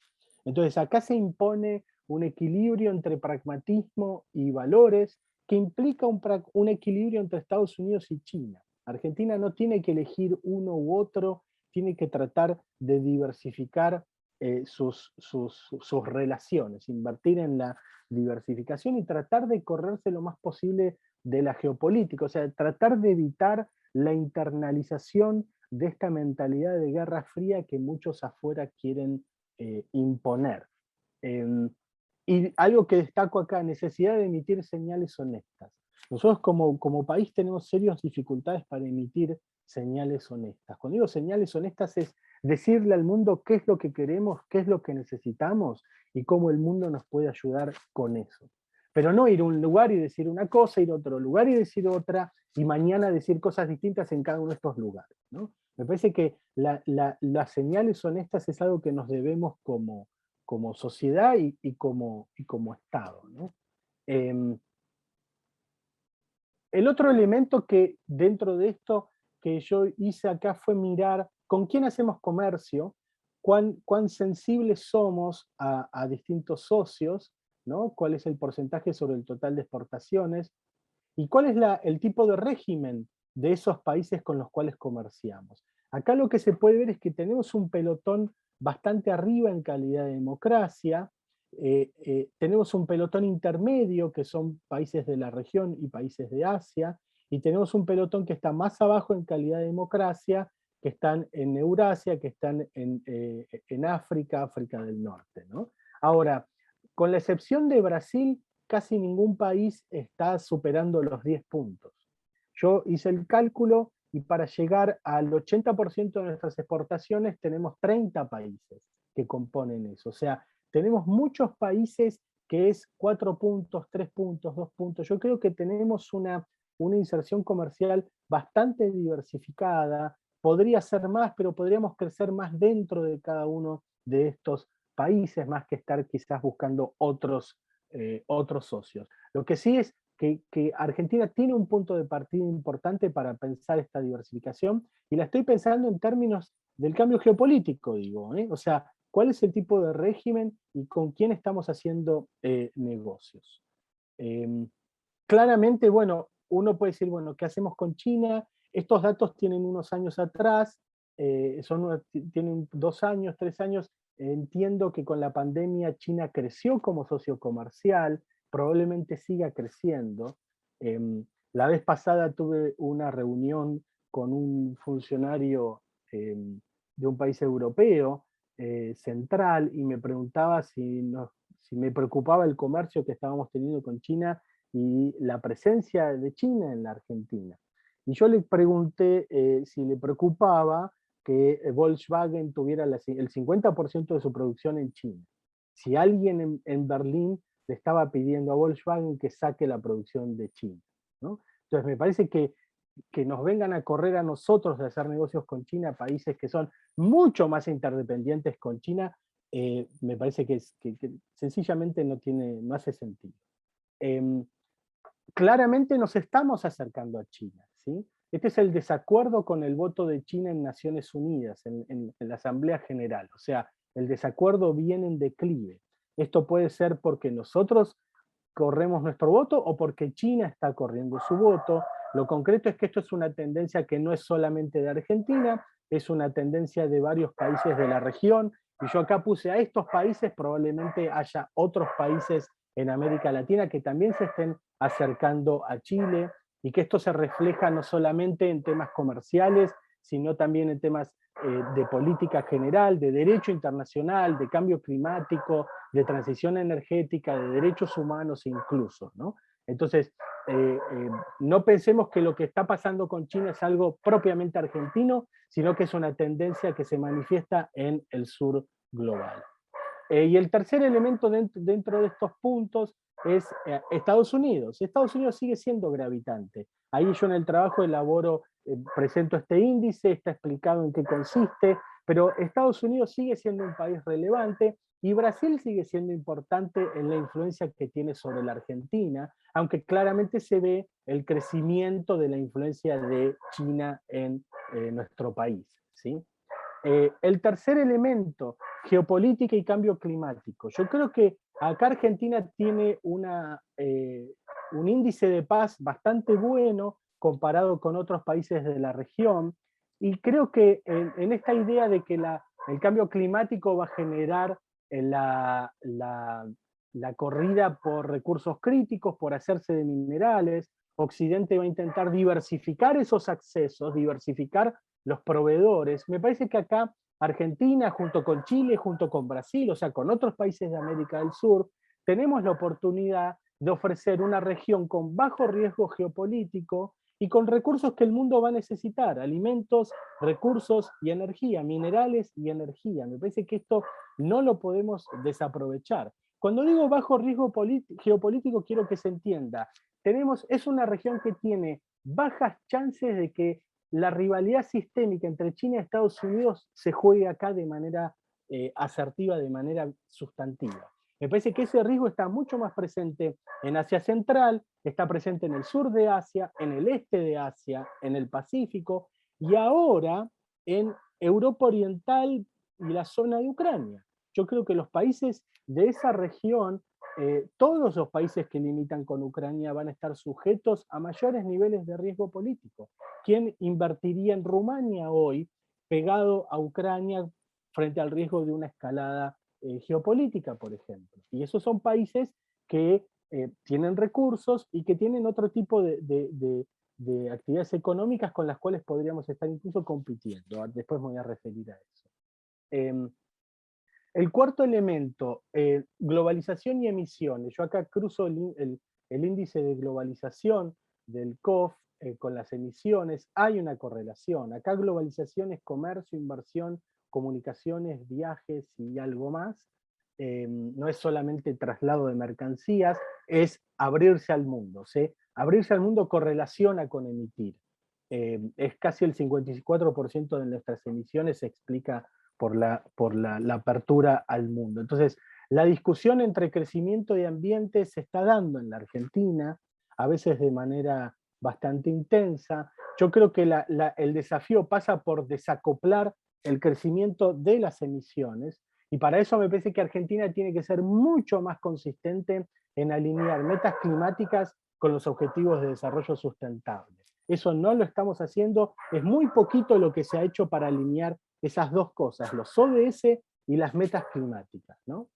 Entonces acá se impone un equilibrio entre pragmatismo y valores que implica un equilibrio entre Estados Unidos y China. Argentina no tiene que elegir uno u otro tiene que tratar de diversificar sus relaciones, invertir en la diversificación y tratar de correrse lo más posible de la geopolítica, o sea, tratar de evitar la internalización de esta mentalidad de guerra fría que muchos afuera quieren imponer. Y algo que destaco acá, necesidad de emitir señales honestas. Nosotros como país tenemos serias dificultades para emitir señales honestas. Cuando digo señales honestas es decirle al mundo qué es lo que queremos, qué es lo que necesitamos y cómo el mundo nos puede ayudar con eso. Pero no ir a un lugar y decir una cosa, ir a otro lugar y decir otra, y mañana decir cosas distintas en cada uno de estos lugares, ¿no? Me parece que las señales honestas es algo que nos debemos como sociedad y como Estado, ¿no? El otro elemento que dentro de esto que yo hice acá fue mirar con quién hacemos comercio, cuán sensibles somos a distintos socios, ¿no? Cuál es el porcentaje sobre el total de exportaciones, y cuál es el tipo de régimen de esos países con los cuales comerciamos. Acá lo que se puede ver es que tenemos un pelotón bastante arriba en calidad de democracia, tenemos un pelotón intermedio, que son países de la región y países de Asia, y tenemos un pelotón que está más abajo en calidad de democracia, que están en Eurasia, que están en África, África del Norte, ¿no? Ahora, con la excepción de Brasil, casi ningún país está superando los 10 puntos. Yo hice el cálculo y para llegar al 80% de nuestras exportaciones tenemos 30 países que componen eso. O sea, tenemos muchos países que es 4 puntos, 3 puntos, 2 puntos. Yo creo que tenemos una inserción comercial bastante diversificada. Podría ser más, pero podríamos crecer más dentro de cada uno de estos países, más que estar quizás buscando otros socios. Lo que sí es que Argentina tiene un punto de partida importante para pensar esta diversificación, y la estoy pensando en términos del cambio geopolítico, digo, ¿eh? O sea, ¿cuál es el tipo de régimen y con quién estamos haciendo negocios? Claramente, bueno, uno puede decir, bueno, ¿qué hacemos con China? Estos datos tienen unos años atrás, tienen 2 años, 3 años. Entiendo que con la pandemia China creció como socio comercial, probablemente siga creciendo. La vez pasada tuve una reunión con un funcionario de un país europeo central y me preguntaba si me preocupaba el comercio que estábamos teniendo con China y la presencia de China en la Argentina. Y yo le pregunté si le preocupaba que Volkswagen tuviera el 50% de su producción en China. Si alguien en Berlín le estaba pidiendo a Volkswagen que saque la producción de China, ¿no? Entonces me parece que nos vengan a correr a nosotros de hacer negocios con China, países que son mucho más interdependientes con China, me parece que sencillamente no hace sentido. Claramente nos estamos acercando a China, ¿sí? Este es el desacuerdo con el voto de China en Naciones Unidas, en la Asamblea General. O sea, el desacuerdo viene en declive. Esto puede ser porque nosotros corremos nuestro voto o porque China está corriendo su voto. Lo concreto es que esto es una tendencia que no es solamente de Argentina, es una tendencia de varios países de la región, y yo acá puse a estos países, probablemente haya otros países en América Latina que también se estén acercando a Chile, y que esto se refleja no solamente en temas comerciales, sino también en temas de política general, de derecho internacional, de cambio climático, de transición energética, de derechos humanos incluso, ¿no? Entonces, no pensemos que lo que está pasando con China es algo propiamente argentino, sino que es una tendencia que se manifiesta en el sur global. Y el tercer elemento dentro de estos puntos es Estados Unidos. Estados Unidos sigue siendo gravitante. Ahí yo en el trabajo presento este índice, está explicado en qué consiste, pero Estados Unidos sigue siendo un país relevante y Brasil sigue siendo importante en la influencia que tiene sobre la Argentina, aunque claramente se ve el crecimiento de la influencia de China en nuestro país, ¿sí? El tercer elemento, geopolítica y cambio climático. Yo creo que acá Argentina tiene un índice de paz bastante bueno comparado con otros países de la región. Y creo que en esta idea de que el cambio climático va a generar la corrida por recursos críticos, por hacerse de minerales, Occidente va a intentar diversificar esos accesos, diversificar los proveedores. Me parece que acá Argentina, junto con Chile, junto con Brasil, o sea, con otros países de América del Sur, tenemos la oportunidad de ofrecer una región con bajo riesgo geopolítico y con recursos que el mundo va a necesitar, alimentos, recursos y energía, minerales y energía. Me parece que esto no lo podemos desaprovechar. Cuando digo bajo riesgo geopolítico, quiero que se entienda. Es una región que tiene bajas chances de que la rivalidad sistémica entre China y Estados Unidos se juegue acá de manera asertiva, de manera sustantiva. Me parece que ese riesgo está mucho más presente en Asia Central, está presente en el sur de Asia, en el este de Asia, en el Pacífico, y ahora en Europa Oriental y la zona de Ucrania. Yo creo que los países de esa región, todos los países que limitan con Ucrania van a estar sujetos a mayores niveles de riesgo político. ¿Quién invertiría en Rumania hoy pegado a Ucrania frente al riesgo de una escalada geopolítica, por ejemplo? Y esos son países que tienen recursos y que tienen otro tipo de actividades económicas con las cuales podríamos estar incluso compitiendo. Después me voy a referir a eso. El cuarto elemento, globalización y emisiones. Yo acá cruzo el índice de globalización del COF con las emisiones. Hay una correlación. Acá globalización es comercio, inversión, comunicaciones, viajes y algo más. No es solamente traslado de mercancías, es abrirse al mundo. ¿sí? Abrirse al mundo correlaciona con emitir. Es casi el 54% de nuestras emisiones se explica por la apertura al mundo. Entonces, la discusión entre crecimiento y ambiente se está dando en la Argentina, a veces de manera bastante intensa. Yo creo que el desafío pasa por desacoplar el crecimiento de las emisiones, y para eso me parece que Argentina tiene que ser mucho más consistente en alinear metas climáticas con los objetivos de desarrollo sustentable. Eso no lo estamos haciendo, es muy poquito lo que se ha hecho para alinear esas dos cosas, los ODS y las metas climáticas. ¿no?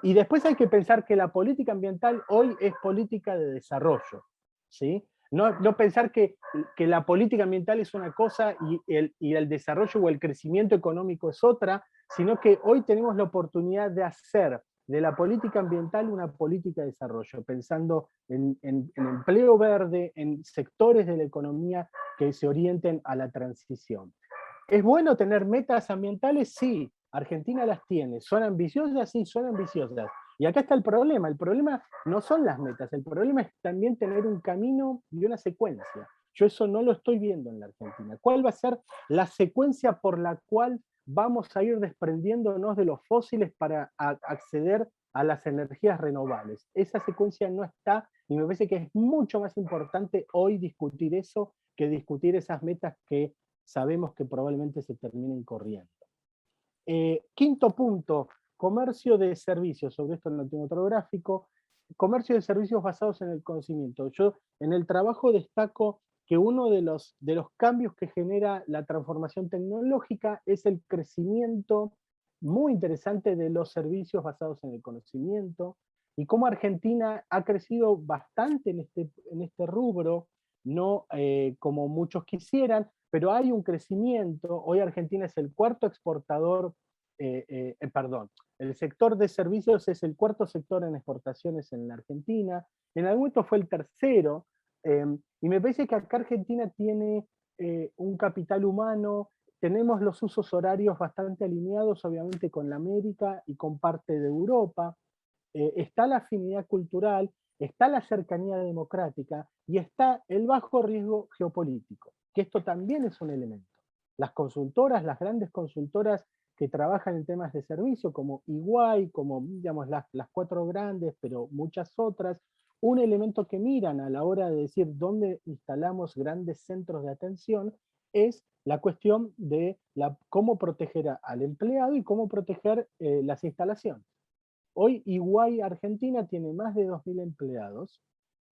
Y después hay que pensar que la política ambiental hoy es política de desarrollo. ¿sí? No pensar que la política ambiental es una cosa y el desarrollo o el crecimiento económico es otra, sino que hoy tenemos la oportunidad de hacer de la política ambiental una política de desarrollo, pensando en empleo verde, en sectores de la economía que se orienten a la transición. ¿Es bueno tener metas ambientales? Sí, Argentina las tiene. ¿Son ambiciosas? Sí, son ambiciosas. Y acá está el problema no son las metas, el problema es también tener un camino y una secuencia. Yo eso no lo estoy viendo en la Argentina. ¿Cuál va a ser la secuencia por la cual vamos a ir desprendiéndonos de los fósiles para acceder a las energías renovables? Esa secuencia no está, y me parece que es mucho más importante hoy discutir eso que discutir esas metas que sabemos que probablemente se terminen corriendo. Quinto punto, comercio de servicios. Sobre esto no tengo otro gráfico. Comercio de servicios basados en el conocimiento. Yo en el trabajo destaco que uno de los cambios que genera la transformación tecnológica es el crecimiento muy interesante de los servicios basados en el conocimiento, y cómo Argentina ha crecido bastante en este rubro, no como muchos quisieran, pero hay un crecimiento. Hoy Argentina es el cuarto exportador, el sector de servicios es el cuarto sector en exportaciones en la Argentina, en algún momento fue el tercero, y me parece que acá Argentina tiene un capital humano, tenemos los usos horarios bastante alineados obviamente con la América y con parte de Europa, está la afinidad cultural, está la cercanía democrática y está el bajo riesgo geopolítico, que esto también es un elemento. Las consultoras, las grandes consultoras que trabajan en temas de servicio, como EY, como digamos, las cuatro grandes, pero muchas otras, un elemento que miran a la hora de decir dónde instalamos grandes centros de atención es la cuestión de cómo proteger al empleado y cómo proteger las instalaciones. Hoy EY Argentina tiene más de 2.000 empleados.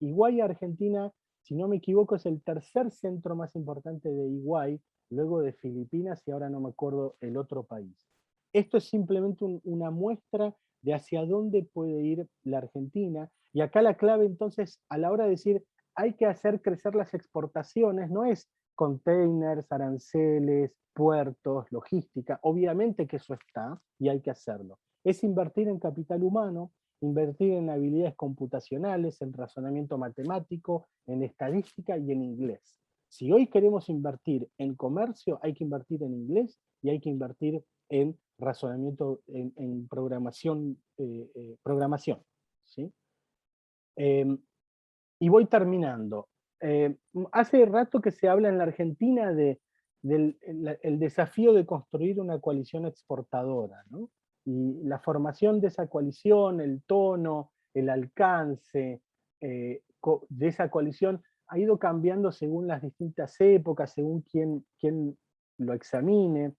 EY Argentina, si no me equivoco, es el tercer centro más importante de EY luego de Filipinas y ahora no me acuerdo el otro país. Esto es simplemente una muestra de hacia dónde puede ir la Argentina, y acá la clave entonces a la hora de decir hay que hacer crecer las exportaciones, no es containers, aranceles, puertos, logística, obviamente que eso está y hay que hacerlo. Es invertir en capital humano, invertir en habilidades computacionales, en razonamiento matemático, en estadística y en inglés. Si hoy queremos invertir en comercio, hay que invertir en inglés y hay que invertir en razonamiento, en programación, programación, ¿sí? Eh, y voy terminando. Hace rato que se habla en la Argentina del el desafío de construir una coalición exportadora, ¿no? Y la formación de esa coalición, el tono, el alcance de esa coalición ha ido cambiando según las distintas épocas, según quién lo examine,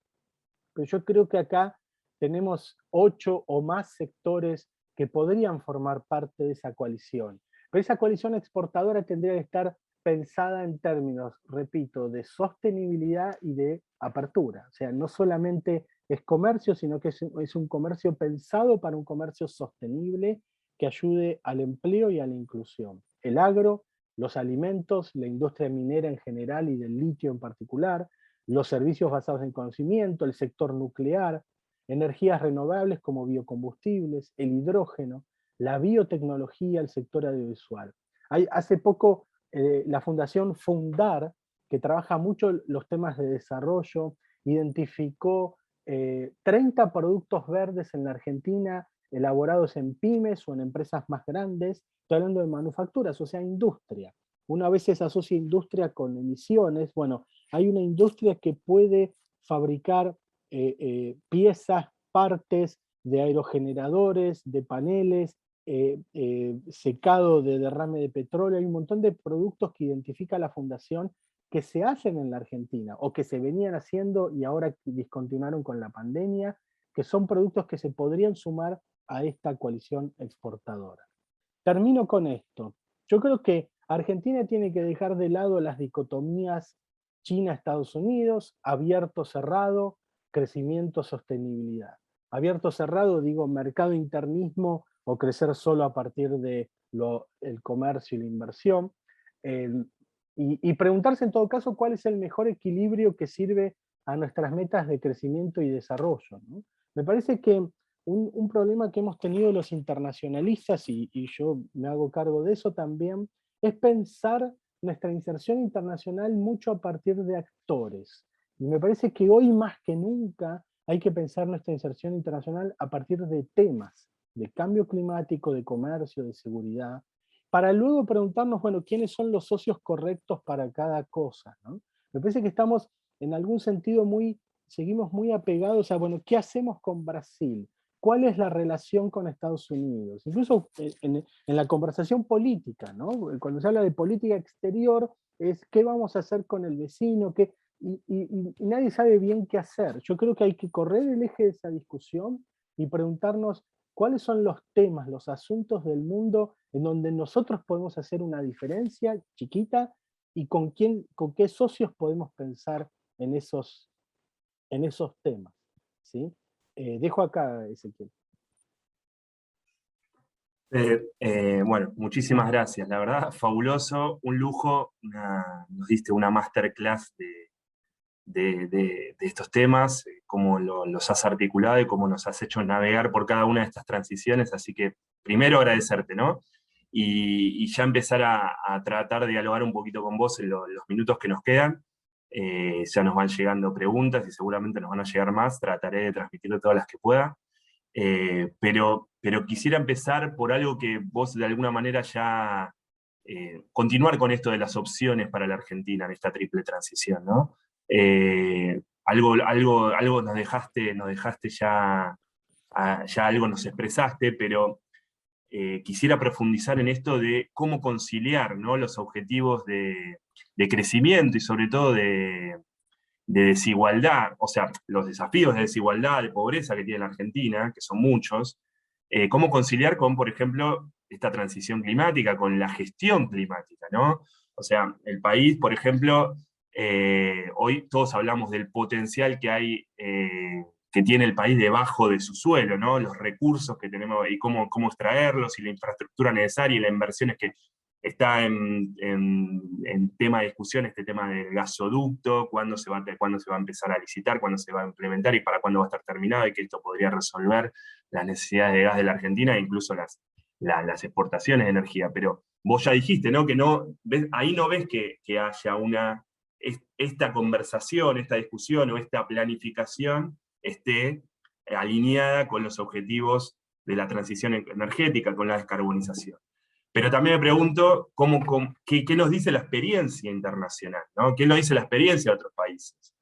pero yo creo que acá tenemos 8 o más sectores que podrían formar parte de esa coalición. Pero esa coalición exportadora tendría que estar pensada en términos, repito, de sostenibilidad y de apertura. O sea, no solamente es comercio, sino que es un comercio pensado para un comercio sostenible que ayude al empleo y a la inclusión. El agro, los alimentos, la industria minera en general y del litio en particular, los servicios basados en conocimiento, el sector nuclear, energías renovables como biocombustibles, el hidrógeno, la biotecnología, el sector audiovisual. Hace poco la Fundación Fundar, que trabaja mucho los temas de desarrollo, identificó 30 productos verdes en la Argentina elaborados en pymes o en empresas más grandes, estoy hablando de manufacturas, o sea, industria. Una vez se asocia industria con emisiones, bueno, hay una industria que puede fabricar piezas, partes de aerogeneradores, de paneles, secado de derrame de petróleo, hay un montón de productos que identifica la Fundación que se hacen en la Argentina o que se venían haciendo y ahora discontinuaron con la pandemia, que son productos que se podrían sumar a esta coalición exportadora. Termino con esto. Yo creo que Argentina tiene que dejar de lado las dicotomías China-Estados Unidos, abierto-cerrado, crecimiento-sostenibilidad. Abierto-cerrado, digo, mercado internismo o crecer solo a partir de el comercio y la inversión. Y preguntarse en todo caso cuál es el mejor equilibrio que sirve a nuestras metas de crecimiento y desarrollo, ¿no? Me parece que un problema que hemos tenido los internacionalistas, y yo me hago cargo de eso también, es pensar nuestra inserción internacional mucho a partir de actores. Y me parece que hoy más que nunca hay que pensar nuestra inserción internacional a partir de temas, de cambio climático, de comercio, de seguridad, para luego preguntarnos, bueno, ¿quiénes son los socios correctos para cada cosa, ¿no? Me parece que estamos en algún sentido seguimos muy apegados a, bueno, ¿qué hacemos con Brasil? ¿Cuál es la relación con Estados Unidos? Incluso en la conversación política, ¿no? Cuando se habla de política exterior, es qué vamos a hacer con el vecino, y nadie sabe bien qué hacer. Yo creo que hay que correr el eje de esa discusión y preguntarnos cuáles son los temas, los asuntos del mundo en donde nosotros podemos hacer una diferencia chiquita y con qué socios podemos pensar en esos temas, ¿sí? Dejo acá, Ezequiel. Bueno, muchísimas gracias. La verdad, fabuloso, un lujo. Nos diste una masterclass de estos temas, cómo los has articulado y cómo nos has hecho navegar por cada una de estas transiciones. Así que primero agradecerte, ¿no? Y ya empezar a tratar de dialogar un poquito con vos en los minutos que nos quedan. Ya nos van llegando preguntas y seguramente nos van a llegar más. Trataré de transmitir todas las que pueda. Pero quisiera empezar por algo que vos de alguna manera ya continuar con esto de las opciones para la Argentina en esta triple transición, ¿no? Algo nos dejaste ya, ya algo nos expresaste, pero quisiera profundizar en esto de cómo conciliar, ¿no?, los objetivos de crecimiento y sobre todo de desigualdad, o sea, los desafíos de desigualdad, de pobreza que tiene la Argentina, que son muchos, cómo conciliar con, por ejemplo, esta transición climática, con la gestión climática, ¿no? O sea, el país, por ejemplo, Hoy todos hablamos del potencial que hay, que tiene el país debajo de su suelo, ¿no? Los recursos que tenemos y cómo extraerlos, y la infraestructura necesaria y las inversiones que está en tema de discusión, este tema del gasoducto, cuándo se va a empezar a licitar, cuándo se va a implementar y para cuándo va a estar terminado, y que esto podría resolver las necesidades de gas de la Argentina e incluso las exportaciones de energía. Pero vos ya dijiste, ¿no? Que ahí no ves que haya esta conversación, esta discusión o esta planificación esté alineada con los objetivos de la transición energética, con la descarbonización. Pero también me pregunto qué nos dice la experiencia internacional, ¿no? ¿Qué nos dice la experiencia de otros países?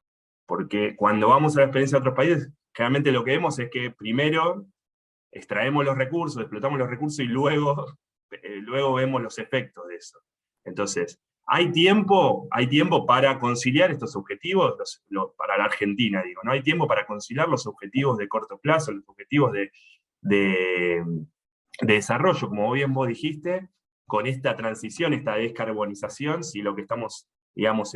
Porque cuando vamos a la experiencia de otros países, generalmente lo que vemos es que primero extraemos los recursos, explotamos los recursos y luego vemos los efectos de eso. Entonces, ¿hay tiempo para conciliar estos objetivos? Para la Argentina, digo, ¿no? Hay tiempo para conciliar los objetivos de corto plazo, los objetivos de desarrollo, como bien vos dijiste, con esta transición, esta descarbonización, si lo que estamos, digamos,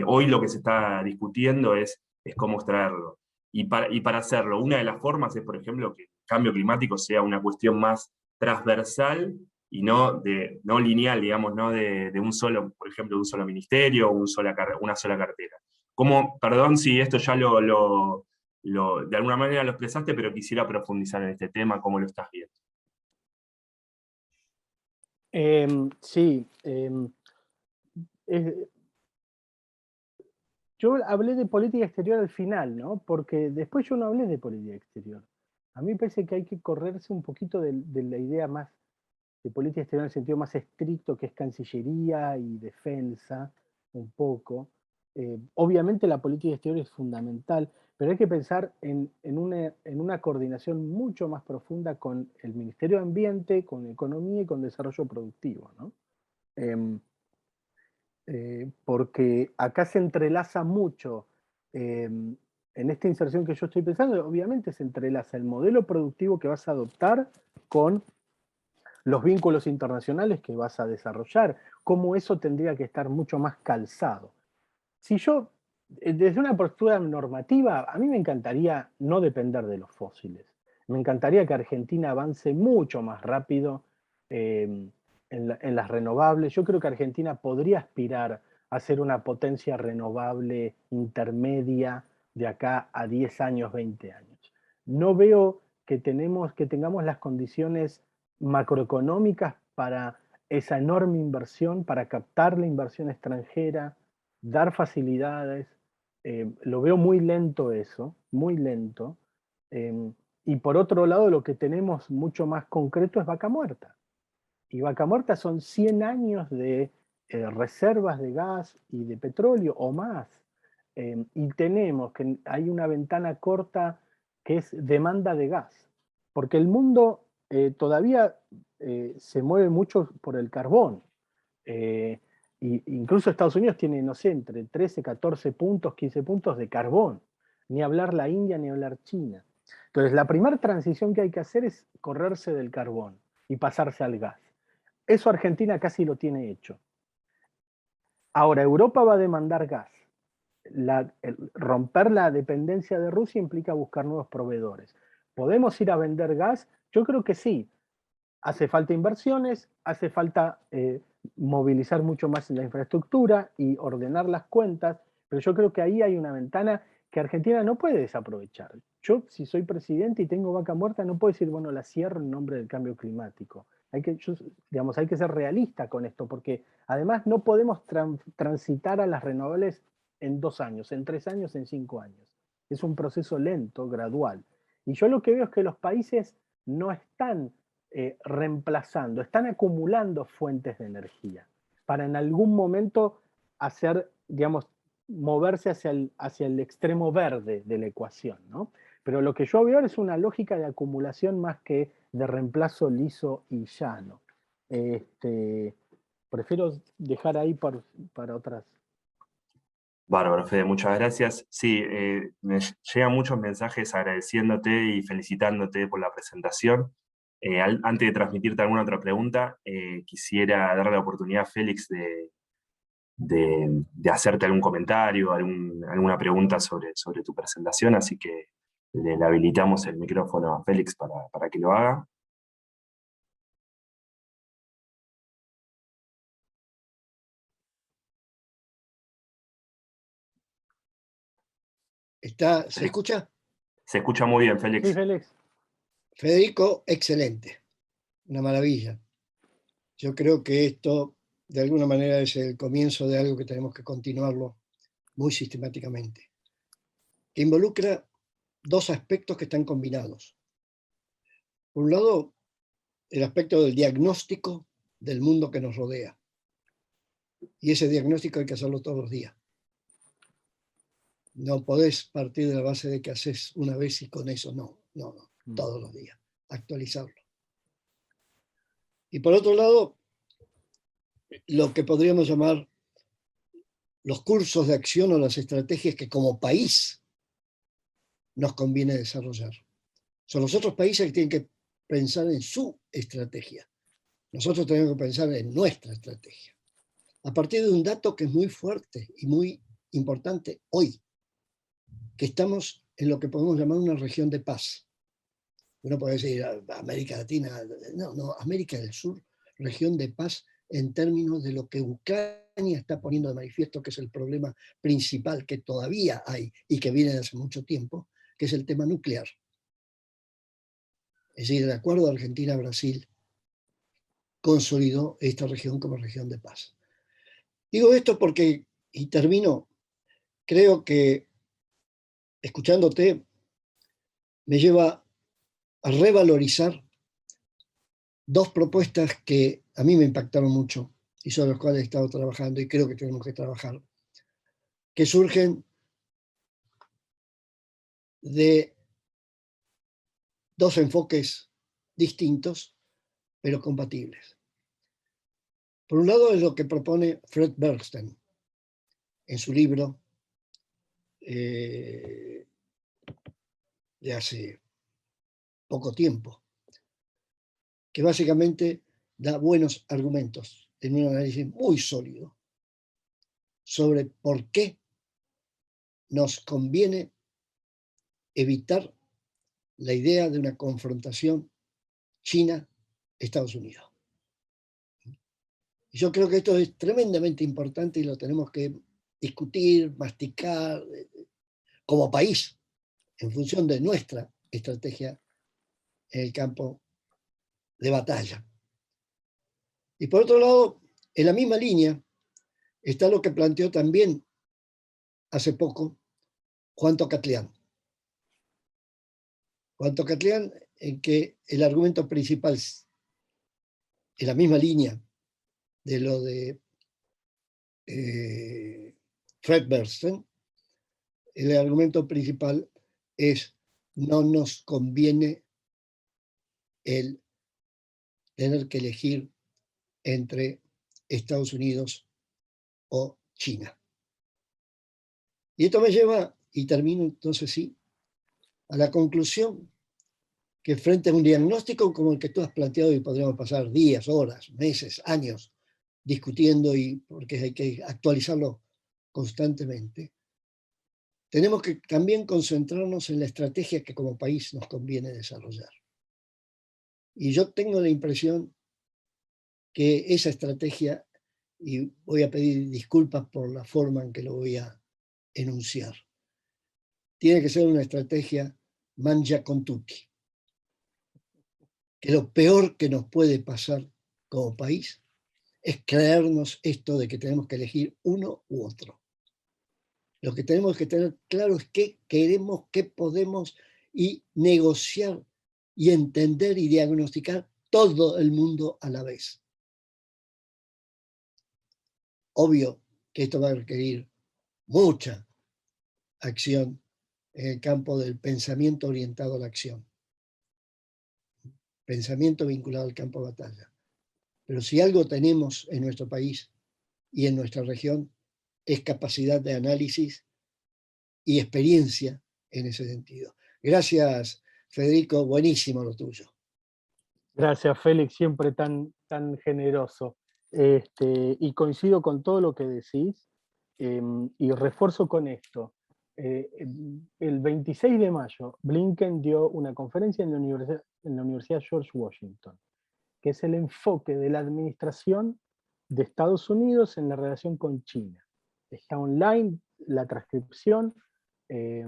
hoy lo que se está discutiendo es cómo extraerlo. Y para hacerlo, una de las formas es, por ejemplo, que el cambio climático sea una cuestión más transversal y no lineal, digamos, no de un solo, por ejemplo, de un solo ministerio o una sola cartera. Perdón si esto ya de alguna manera lo expresaste, pero quisiera profundizar en este tema, cómo lo estás viendo. Sí, yo hablé de política exterior al final, ¿no? Porque después yo no hablé de política exterior. A mí me parece que hay que correrse un poquito de la idea más de política exterior en el sentido más estricto, que es cancillería y defensa, un poco. Obviamente la política exterior es fundamental, pero hay que pensar en una coordinación mucho más profunda con el Ministerio de Ambiente, con Economía y con Desarrollo Productivo, ¿no? Porque acá se entrelaza mucho, en esta inserción que yo estoy pensando, obviamente se entrelaza el modelo productivo que vas a adoptar con los vínculos internacionales que vas a desarrollar, cómo eso tendría que estar mucho más calzado. Si yo, desde una postura normativa, a mí me encantaría no depender de los fósiles. Me encantaría que Argentina avance mucho más rápido en las renovables. Yo creo que Argentina podría aspirar a ser una potencia renovable intermedia de acá a 10 años, 20 años. No veo que tengamos las condiciones macroeconómicas para esa enorme inversión, para captar la inversión extranjera, dar facilidades. Lo veo muy lento eso, muy lento. Y por otro lado, lo que tenemos mucho más concreto es Vaca Muerta. Y Vaca Muerta son 100 años de reservas de gas y de petróleo o más. Y tenemos que hay una ventana corta que es demanda de gas. Porque el mundo todavía se mueve mucho por el carbón. Incluso Estados Unidos tiene, no sé, entre 13, 14 puntos, 15 puntos de carbón. Ni hablar la India, ni hablar China. Entonces, la primera transición que hay que hacer es correrse del carbón y pasarse al gas. Eso Argentina casi lo tiene hecho. Ahora, Europa va a demandar gas. Romper la dependencia de Rusia implica buscar nuevos proveedores. ¿Podemos ir a vender gas? Yo creo que sí. Hace falta inversiones, hace falta movilizar mucho más en la infraestructura y ordenar las cuentas, pero yo creo que ahí hay una ventana que Argentina no puede desaprovechar. Yo, si soy presidente y tengo Vaca Muerta, no puedo decir, bueno, la cierro en nombre del cambio climático. Hay que ser realista con esto, porque además no podemos transitar a las renovables en 2 años, en 3 años, en 5 años. Es un proceso lento, gradual. Y yo lo que veo es que los países no están reemplazando, están acumulando fuentes de energía para en algún momento hacer, digamos, moverse hacia el extremo verde de la ecuación, ¿no? Pero lo que yo veo es una lógica de acumulación más que de reemplazo liso y llano. Prefiero dejar ahí para otras. Bárbaro, Fede, muchas gracias. Sí, me llegan muchos mensajes agradeciéndote y felicitándote por la presentación. Antes de transmitirte alguna otra pregunta, quisiera darle la oportunidad a Félix de hacerte algún comentario, alguna pregunta sobre tu presentación, así que le habilitamos el micrófono a Félix para que lo haga. ¿Se escucha? Se escucha muy bien, Sí, Félix. Félix. Federico, excelente. Una maravilla. Yo creo que esto, de alguna manera, es el comienzo de algo que tenemos que continuarlo muy sistemáticamente, que involucra dos aspectos que están combinados. Por un lado, el aspecto del diagnóstico del mundo que nos rodea. Y ese diagnóstico hay que hacerlo todos los días. No podés partir de la base de que haces una vez y con eso no, todos los días, actualizarlo. Y por otro lado, lo que podríamos llamar los cursos de acción o las estrategias que como país nos conviene desarrollar. Son los otros países que tienen que pensar en su estrategia. Nosotros tenemos que pensar en nuestra estrategia. A partir de un dato que es muy fuerte y muy importante hoy, que estamos en lo que podemos llamar una región de paz. Uno puede decir América Latina, no, América del Sur, región de paz en términos de lo que Ucrania está poniendo de manifiesto, que es el problema principal que todavía hay y que viene de hace mucho tiempo, que es el tema nuclear. Es decir, el acuerdo Argentina-Brasil consolidó esta región como región de paz. Digo esto porque, y termino, creo que escuchándote me lleva a revalorizar dos propuestas que a mí me impactaron mucho y sobre las cuales he estado trabajando y creo que tenemos que trabajar, que surgen de dos enfoques distintos, pero compatibles. Por un lado es lo que propone Fred Bernstein en su libro de hace poco tiempo, que básicamente da buenos argumentos en un análisis muy sólido sobre por qué nos conviene evitar la idea de una confrontación China-Estados Unidos. Y yo creo que esto es tremendamente importante y lo tenemos que discutir, masticar como país en función de nuestra estrategia en el campo de batalla. Y por otro lado, en la misma línea está lo que planteó también hace poco Juan Tocatlián. Juan Tocatlián, en que el argumento principal, en la misma línea de lo de Fred Bernstein, el argumento principal es: no nos conviene el tener que elegir entre Estados Unidos o China. Y esto me lleva, y termino entonces sí, a la conclusión que frente a un diagnóstico como el que tú has planteado, y podríamos pasar días, horas, meses, años discutiendo, y porque hay que actualizarlo constantemente, tenemos que también concentrarnos en la estrategia que como país nos conviene desarrollar. Y yo tengo la impresión que esa estrategia, y voy a pedir disculpas por la forma en que lo voy a enunciar, tiene que ser una estrategia mangia con tutti. Que lo peor que nos puede pasar como país es creernos esto de que tenemos que elegir uno u otro. Lo que tenemos que tener claro es qué queremos, qué podemos, y negociar y entender y diagnosticar todo el mundo a la vez. Obvio que esto va a requerir mucha acción en el campo del pensamiento orientado a la acción. Pensamiento vinculado al campo de batalla. Pero si algo tenemos en nuestro país y en nuestra región, es capacidad de análisis y experiencia en ese sentido. Gracias, Federico, buenísimo lo tuyo. Gracias, Félix, siempre tan generoso. Y coincido con todo lo que decís, y refuerzo con esto. El 26 de mayo, Blinken dio una conferencia en la Universidad George Washington, que es el enfoque de la administración de Estados Unidos en la relación con China. Está online la transcripción. Es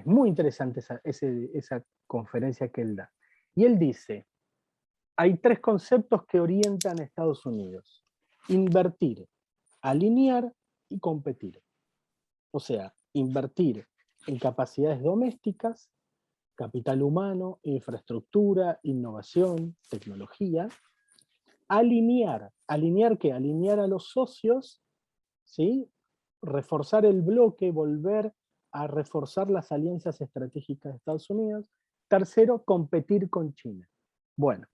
muy interesante esa conferencia que él da. Y él dice, hay 3 conceptos que orientan a Estados Unidos: invertir, alinear y competir. O sea, invertir en capacidades domésticas, capital humano, infraestructura, innovación, tecnología. Alinear. ¿Alinear qué? Alinear a los socios, ¿sí? Reforzar el bloque, volver a reforzar las alianzas estratégicas de Estados Unidos. Tercero, competir con China. Bueno,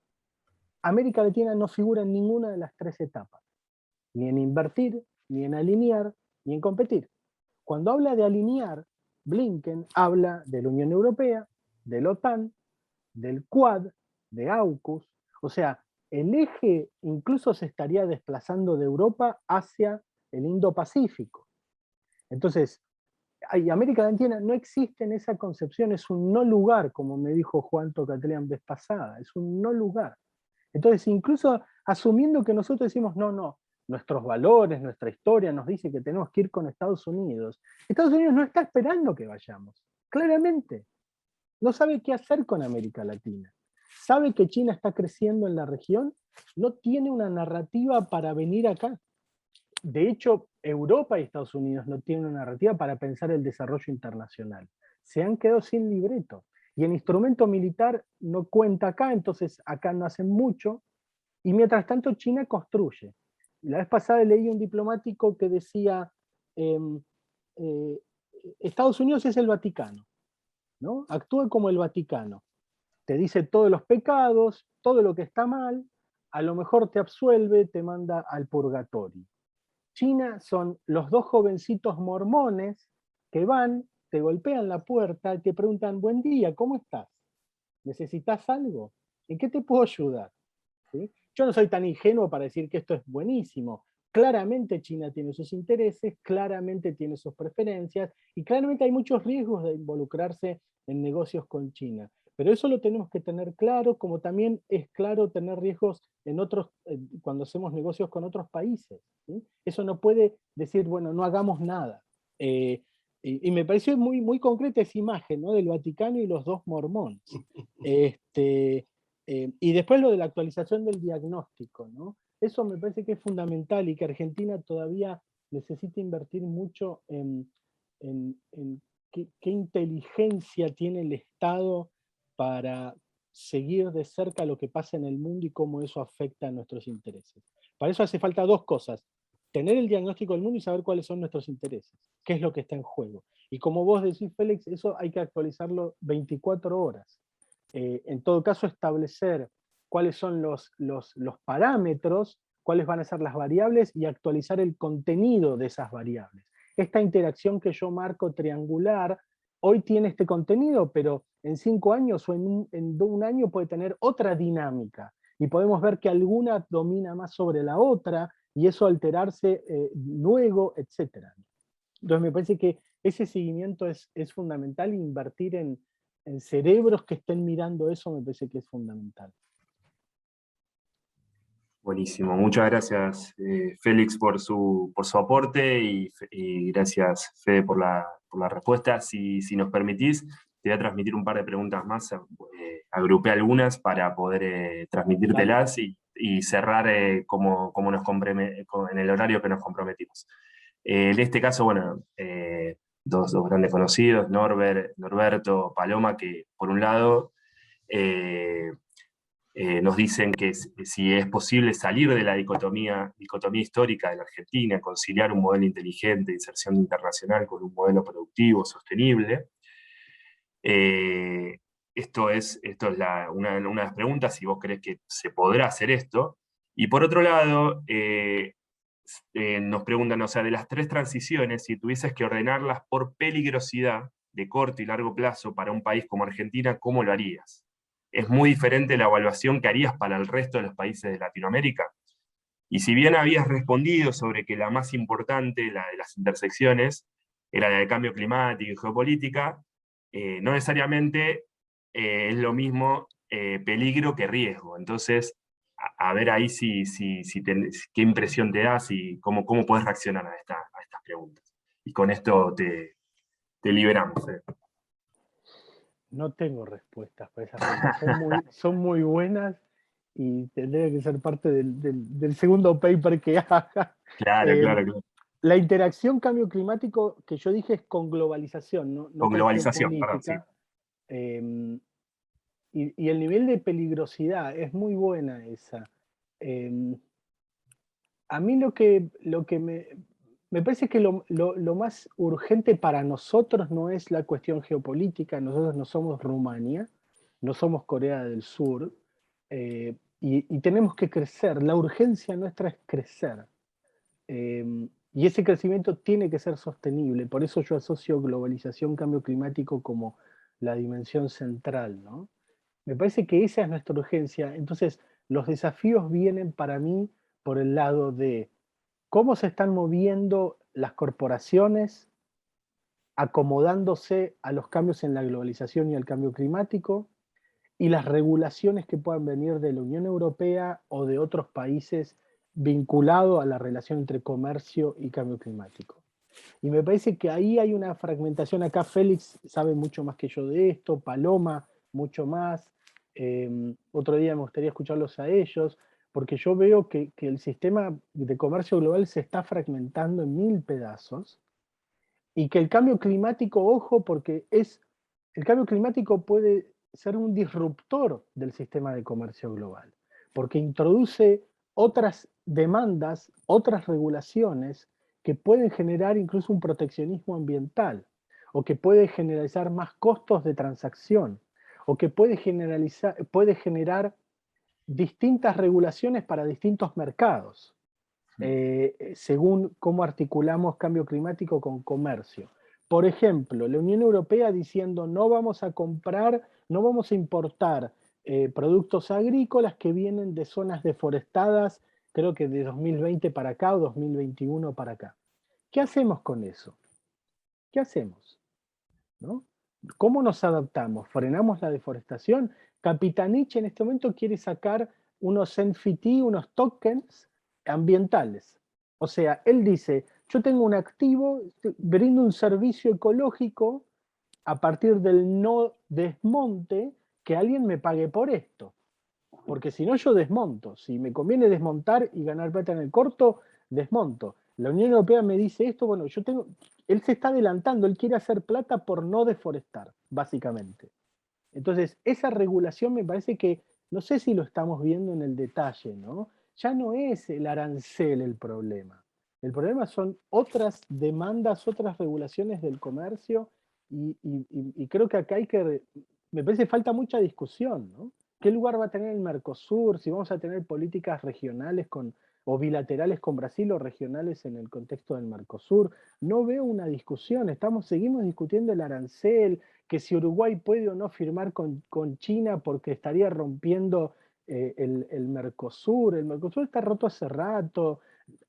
América Latina no figura en ninguna de las 3 etapas, ni en invertir, ni en alinear, ni en competir. Cuando habla de alinear, Blinken habla de la Unión Europea, de la OTAN, del Quad, de AUKUS. O sea, el eje incluso se estaría desplazando de Europa hacia el Indo-Pacífico. Entonces, América Latina no existe en esa concepción, es un no lugar, como me dijo Juan Tocatlián vez pasada, es un no lugar. Entonces, incluso asumiendo que nosotros decimos, no, nuestros valores, nuestra historia nos dice que tenemos que ir con Estados Unidos no está esperando que vayamos, claramente. No sabe qué hacer con América Latina. Sabe que China está creciendo en la región, no tiene una narrativa para venir acá. De hecho, Europa y Estados Unidos no tienen una narrativa para pensar el desarrollo internacional. Se han quedado sin libreto. Y el instrumento militar no cuenta acá, entonces acá no hacen mucho. Y mientras tanto China construye. La vez pasada leí un diplomático que decía, Estados Unidos es el Vaticano, ¿no? Actúa como el Vaticano. Te dice todos los pecados, todo lo que está mal, a lo mejor te absuelve, te manda al purgatorio. China son los 2 jovencitos mormones que van, te golpean la puerta y te preguntan, buen día, ¿cómo estás? ¿Necesitas algo? ¿En qué te puedo ayudar? ¿Sí? Yo no soy tan ingenuo para decir que esto es buenísimo. Claramente China tiene sus intereses, claramente tiene sus preferencias, y claramente hay muchos riesgos de involucrarse en negocios con China. Pero eso lo tenemos que tener claro, como también es claro tener riesgos en otros, cuando hacemos negocios con otros países. ¿Sí? Eso no puede decir, bueno, no hagamos nada. Y me pareció muy, muy concreta esa imagen, ¿no? Del Vaticano y los 2 mormones. Y después lo de la actualización del diagnóstico, ¿no? Eso me parece que es fundamental y que Argentina todavía necesita invertir mucho en qué inteligencia tiene el Estado para seguir de cerca lo que pasa en el mundo y cómo eso afecta a nuestros intereses. Para eso hace falta 2 cosas: tener el diagnóstico del mundo y saber cuáles son nuestros intereses, qué es lo que está en juego. Y como vos decís, Félix, eso hay que actualizarlo 24 horas. En todo caso, establecer cuáles son los parámetros, cuáles van a ser las variables y actualizar el contenido de esas variables. Esta interacción que yo marco triangular, hoy tiene este contenido, pero en 5 años o en un año puede tener otra dinámica. Y podemos ver que alguna domina más sobre la otra, y eso alterarse luego, etc. Entonces me parece que ese seguimiento es fundamental, invertir en cerebros que estén mirando eso me parece que es fundamental. Buenísimo, muchas gracias Félix por su aporte y gracias Fede por la respuesta. Si nos permitís, te voy a transmitir un par de preguntas más, agrupé algunas para poder transmitírtelas y cerrar como en el horario que nos comprometimos. En este caso, bueno, dos grandes conocidos, Norberto, Paloma, que por un lado nos dicen que si es posible salir de la dicotomía histórica de la Argentina, conciliar un modelo inteligente de inserción internacional con un modelo productivo, sostenible. Esto es una de las preguntas, si vos crees que se podrá hacer esto. Y por otro lado, nos preguntan, o sea, de las 3 transiciones, si tuvieses que ordenarlas por peligrosidad de corto y largo plazo para un país como Argentina, ¿cómo lo harías? ¿Es muy diferente la evaluación que harías para el resto de los países de Latinoamérica? Y si bien habías respondido sobre que la más importante, la de las intersecciones, era la de cambio climático y geopolítica, no necesariamente es lo mismo peligro que riesgo. Entonces, a ver ahí qué impresión te das y cómo puedes reaccionar a estas preguntas. Y con esto te liberamos. No tengo respuestas para esas preguntas, son muy buenas y tendría que ser parte del segundo paper que haga. Claro, Eh, claro, claro. la interacción cambio climático que yo dije es con globalización, no Con con globalización, perdón, sí. geopolítica. Y el nivel de peligrosidad es muy buena esa. Eh, a mí lo que me parece que lo más urgente para nosotros no es la cuestión geopolítica, nosotros no somos Rumania, no somos Corea del Sur, y tenemos que crecer, la urgencia nuestra es crecer. Y ese crecimiento tiene que ser sostenible, por eso yo asocio globalización, cambio climático como la dimensión central, ¿no? Me parece que esa es nuestra urgencia. Entonces, los desafíos vienen para mí por el lado de cómo se están moviendo las corporaciones, acomodándose a los cambios en la globalización y al cambio climático, y las regulaciones que puedan venir de la Unión Europea o de otros países vinculado a la relación entre comercio y cambio climático. Y me parece que ahí hay una fragmentación. Acá Félix sabe mucho más que yo de esto, Paloma mucho más. Otro día me gustaría escucharlos a ellos, porque yo veo que el sistema de comercio global se está fragmentando en 1000 pedazos y que el cambio climático, ojo, porque el cambio climático puede ser un disruptor del sistema de comercio global, porque introduce otras demandas, otras regulaciones que pueden generar incluso un proteccionismo ambiental, o que puede generalizar más costos de transacción, o que puede generar distintas regulaciones para distintos mercados, según cómo articulamos cambio climático con comercio. Por ejemplo, la Unión Europea diciendo no vamos a comprar, no vamos a importar productos agrícolas que vienen de zonas deforestadas, creo que de 2020 para acá o 2021 para acá. ¿Qué hacemos con eso? ¿Qué hacemos? ¿No? ¿Cómo nos adaptamos? ¿Frenamos la deforestación? Capitanich en este momento quiere sacar unos NFT, unos tokens ambientales. O sea, él dice, yo tengo un activo, brindo un servicio ecológico a partir del no desmonte, que alguien me pague por esto. Porque si no, yo desmonto. Si me conviene desmontar y ganar plata en el corto, desmonto. La Unión Europea me dice esto, bueno, él se está adelantando, él quiere hacer plata por no deforestar, básicamente. Entonces, esa regulación me parece que, no sé si lo estamos viendo en el detalle, ¿no? Ya no es el arancel el problema. El problema son otras demandas, otras regulaciones del comercio y creo que acá me parece que falta mucha discusión, ¿no? ¿Qué lugar va a tener el Mercosur? Si vamos a tener políticas regionales o bilaterales con Brasil o regionales en el contexto del Mercosur. No veo una discusión, seguimos discutiendo el arancel, que si Uruguay puede o no firmar con China porque estaría rompiendo el Mercosur. El Mercosur está roto hace rato.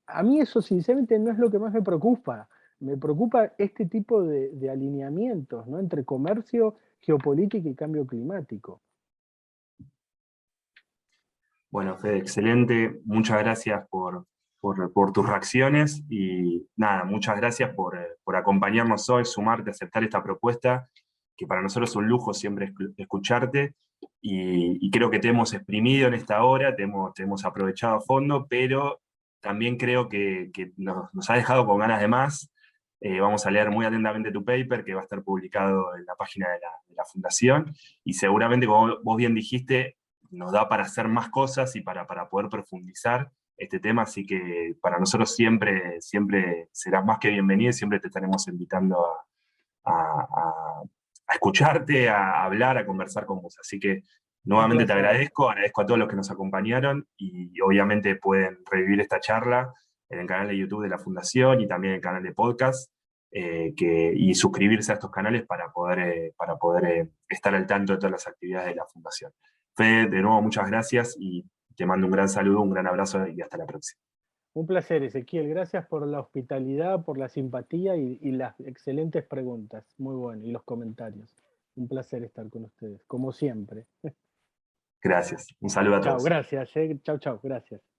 A mí eso sinceramente no es lo que más me preocupa. Me preocupa este tipo de alineamientos, ¿no? Entre comercio, geopolítica y cambio climático. Bueno, Fede, excelente. Muchas gracias por tus reacciones y nada, muchas gracias por acompañarnos hoy, sumarte, aceptar esta propuesta, que para nosotros es un lujo siempre escucharte y creo que te hemos exprimido en esta hora, te hemos aprovechado a fondo, pero también creo que nos ha dejado con ganas de más. Vamos a leer muy atentamente tu paper que va a estar publicado en la página de la Fundación y seguramente, como vos bien dijiste, nos da para hacer más cosas y para poder profundizar este tema, así que para nosotros siempre serás más que bienvenido y siempre te estaremos invitando a escucharte, a hablar, a conversar con vos. Así que Un nuevamente te placer. agradezco a todos los que nos acompañaron y obviamente pueden revivir esta charla en el canal de YouTube de la Fundación y también en el canal de podcast. Y suscribirse a estos canales para poder estar al tanto de todas las actividades de la Fundación. Fede, de nuevo muchas gracias y te mando un gran saludo, un gran abrazo y hasta la próxima. Un placer, Ezequiel. Gracias por la hospitalidad, por la simpatía y las excelentes preguntas. Muy bueno. Y los comentarios. Un placer estar con ustedes, como siempre. Gracias. Un saludo a Chao, todos. gracias. Chao, chao. Gracias.